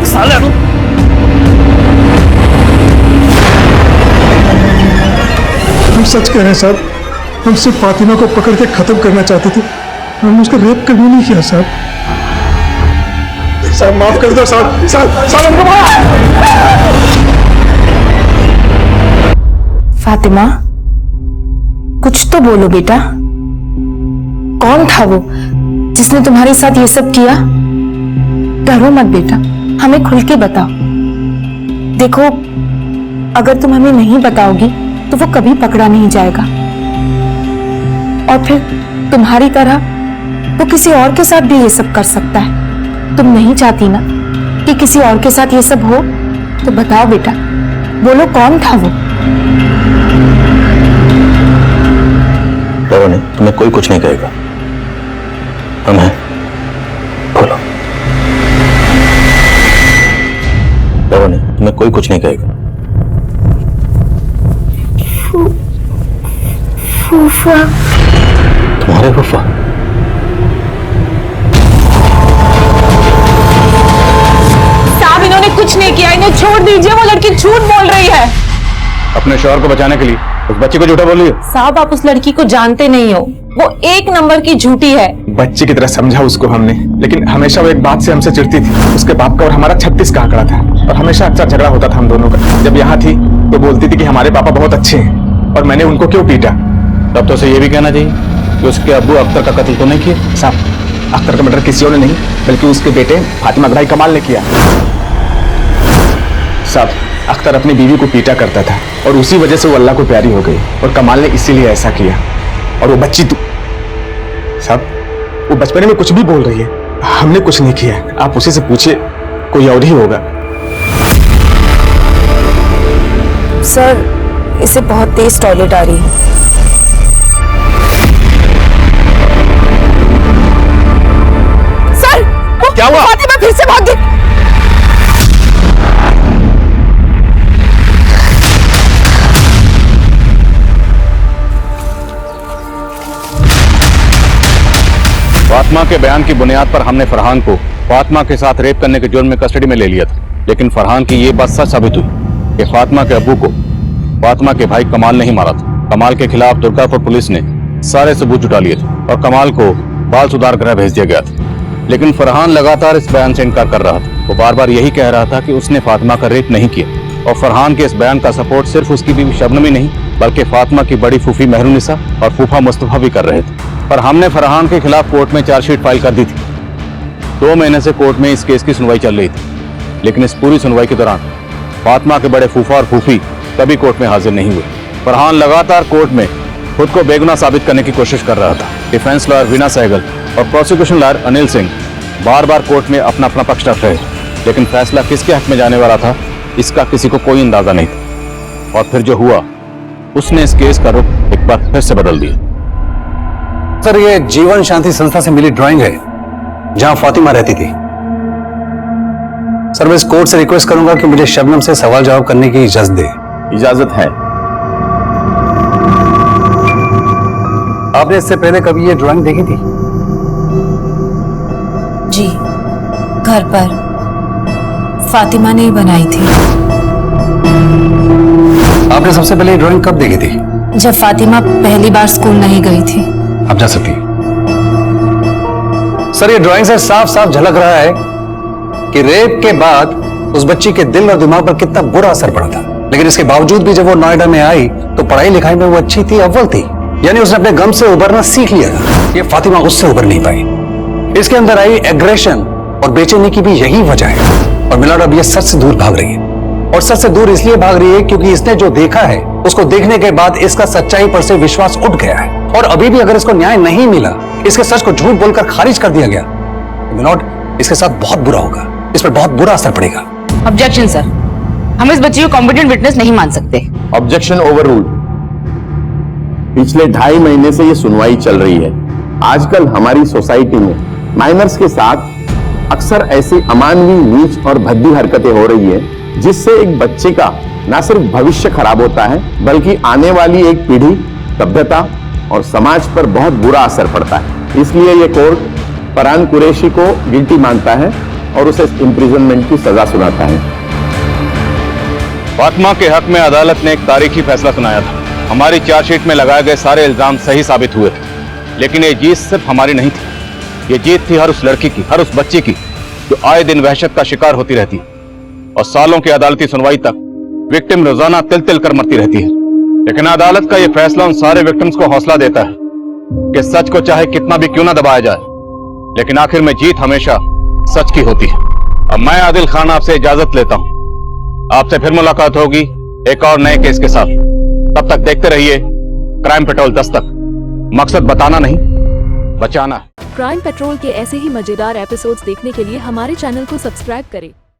साले, हम सच कह रहे हैं साहब, हम सिर्फ फातिमा को पकड़ के खत्म करना चाहते थे, हमने उसका रेप कभी नहीं किया साहब। साहब माफ कर दो साहब, साहब हमको फातिमा, कुछ तो बोलो बेटा, कौन था वो जिसने तुम्हारे साथ ये सब किया? डरो मत बेटा, हमें खुल के बताओ। देखो, अगर तुम हमें नहीं बताओगी तो वो कभी पकड़ा नहीं जाएगा, और फिर तुम्हारी तरह वो किसी और के साथ भी ये सब कर सकता है। तुम नहीं चाहती ना कि किसी और के साथ ये सब हो? तो बताओ बेटा, बोलो कौन था वो? डरो नहीं, तुम्हें कोई कुछ नहीं कहेगा। हम हैं, बोलो। डरो नहीं, तुम्हें कोई कुछ नहीं कहेगा। फूफा। तुम्हारे फूफा? साहब, इन्होंने कुछ नहीं किया, इन्हें छोड़ दीजिए। वो लड़की झूठ बोल रही है। अपने शौहर को बचाने के लिए उस बच्ची को झूठा बोल रही है? साहब, आप उस लड़की को जानते नहीं हो, वो एक नंबर की झूठी है। बच्चे की तरह समझा उसको हमने, लेकिन हमेशा वो एक बात से हमसे चिढ़ती थी। उसके बाप का और हमारा 36 का आंकड़ा था, और हमेशा अक्सर झगड़ा होता था हम दोनों का। जब यहाँ थी तो बोलती थी कि हमारे पापा बहुत अच्छे हैं, और मैंने उनको क्यों पीटा। तब तो उसे ये भी कहना चाहिए कि उसके अब्बू अख्तर का कत्ल तो नहीं किया। साहब, अख्तर का मर्डर किसी और ने नहीं, बल्कि उसके बेटे फातिमा भाई कमाल ने किया। साहब, अख्तर अपनी बीवी को पीटा करता था, और उसी वजह से वो अल्लाह को प्यारी हो गई, और कमाल ने इसीलिए ऐसा किया। और वो बच्ची साहब, वो बचपने में कुछ भी बोल रही है, हमने कुछ नहीं किया। आप उसी से पूछिए, कोई और ही होगा। सर, इसे बहुत तेज टॉयलेट आ रही है। सर, क्या हुआ? फातिमा फिर से भाग गई। फातिमा के बयान की बुनियाद पर हमने फरहान को फातिमा के साथ रेप करने के जुर्म में कस्टडी में ले लिया था, लेकिन फरहान की ये बात सच साबित हुई कि फातिमा के अब्बू को फातिमा के भाई कमाल नहीं मारा था। कमाल के खिलाफ दुर्गापुर पुलिस ने सारे सबूत जुटा लिए थे, और कमाल को बाल सुधार गृह भेज दिया गया था। लेकिन फरहान लगातार इस बयान से इनकार कर रहा था। वो बार बार यही कह रहा था कि उसने फातिमा का रेप नहीं किया, और फरहान के इस बयान का सपोर्ट सिर्फ उसकी बीवी शबनम ही नहीं, बल्कि फातिमा की बड़ी फूफी मेहरुनिसा और फूफा मुस्तफा भी कर रहे थे। पर हमने फरहान के खिलाफ कोर्ट में चार्जशीट फाइल कर दी थी। 2 महीने से कोर्ट में इस केस की सुनवाई चल रही थी, लेकिन इस पूरी सुनवाई के दौरान फातिमा के बड़े फूफा और फूफी कभी कोर्ट में हाजिर नहीं हुए। फरहान लगातार कोर्ट में खुद को बेगुनाह साबित करने की कोशिश कर रहा था। डिफेंस लॉयर वीना सहगल और प्रोसिक्यूशन लॉयर अनिल सिंह बार बार कोर्ट में अपना अपना पक्ष रख रहे, लेकिन फैसला किसके हक में जाने वाला था इसका किसी को कोई अंदाजा नहीं था। और फिर जो हुआ, उसने इस केस का रुख एक बार फिर से बदल दिया। सर, ये जीवन शांति संस्था से मिली ड्राइंग है जहां फातिमा रहती थी। सर, मैं इस कोर्ट से रिक्वेस्ट करूंगा कि मुझे शबनम से सवाल जवाब करने की इजाजत दे। इजाजत है। आपने इससे पहले कभी ये ड्राइंग देखी थी? जी, घर पर फातिमा ने ही बनाई थी। आपने सबसे पहले ये ड्राइंग कब देखी थी? जब फातिमा पहली बार स्कूल नहीं गई थी। आप जा सकती हैं। सर, ये ड्राइंग से साफ साफ झलक रहा है कि रेप के बाद उस बच्ची के दिल और दिमाग पर कितना बुरा असर पड़ा था, लेकिन इसके बावजूद भी जब वो नोएडा में आई तो पढ़ाई लिखाई में वो अच्छी थी, अव्वल थी। यानी उसने अपने गम से उबरना सीख लिया था। ये फातिमा उससे उबर नहीं पाई। इसके अंदर आई एग्रेशन और बेचैनी की भी यही वजह है। और मिलाड अब ये सच से दूर भाग रही है, और सच से दूर इसलिए भाग रही है क्योंकि इसने जो देखा है उसको देखने के बाद इसका सच्चाई पर से विश्वास उठ गया है। और अभी भी अगर इसको न्याय नहीं मिला, इसके सच को झूठ बोलकर खारिज कर दिया गया, तो मिलाड इसके साथ बहुत बुरा होगा, इस पर बहुत बुरा असर पड़ेगा। ऑब्जेक्शन सर, हम इस बच्ची को कॉम्पिटेंट विटनेस नहीं मान सकते। Objection overruled. पिछले 2.5 महीने से ये सुनवाई चल रही है। आजकल हमारी सोसाइटी में माइनर्स के साथ अक्सर ऐसी अमानवीय, नीच और भद्दी हरकतें हो रही है, जिससे एक बच्चे का न सिर्फ भविष्य खराब होता है, बल्कि आने वाली एक पीढ़ी, सभ्यता और समाज पर बहुत बुरा असर पड़ता है। इसलिए ये कोर्ट फरहान कुरैशी को गिल्टी मानता है और उसे इम्प्रिजनमेंट की सजा सुनाता है। फातिमा के हक में अदालत ने एक तारीखी फैसला सुनाया था। हमारी चार्जशीट में लगाए गए सारे इल्जाम सही साबित हुए थे, लेकिन ये जीत सिर्फ हमारी नहीं थी। ये जीत थी हर उस लड़की की, हर उस बच्ची की जो आए दिन वहशत का शिकार होती रहती है, और सालों की अदालती सुनवाई तक विक्टिम रोजाना तिल तिल कर मरती रहती है। लेकिन अदालत का यह फैसला उन सारे विक्टिम्स को हौसला देता है कि सच को चाहे कितना भी क्यों ना दबाया जाए, लेकिन आखिर में जीत हमेशा सच की होती है। अब मैं आदिल खान आपसे इजाजत लेता हूं। आपसे फिर मुलाकात होगी एक और नए केस के साथ। तब तक देखते रहिए क्राइम पेट्रोल दस्तक। मकसद बताना नहीं, बचाना है। क्राइम पेट्रोल के ऐसे ही मजेदार एपिसोड्स देखने के लिए हमारे चैनल को सब्सक्राइब करें।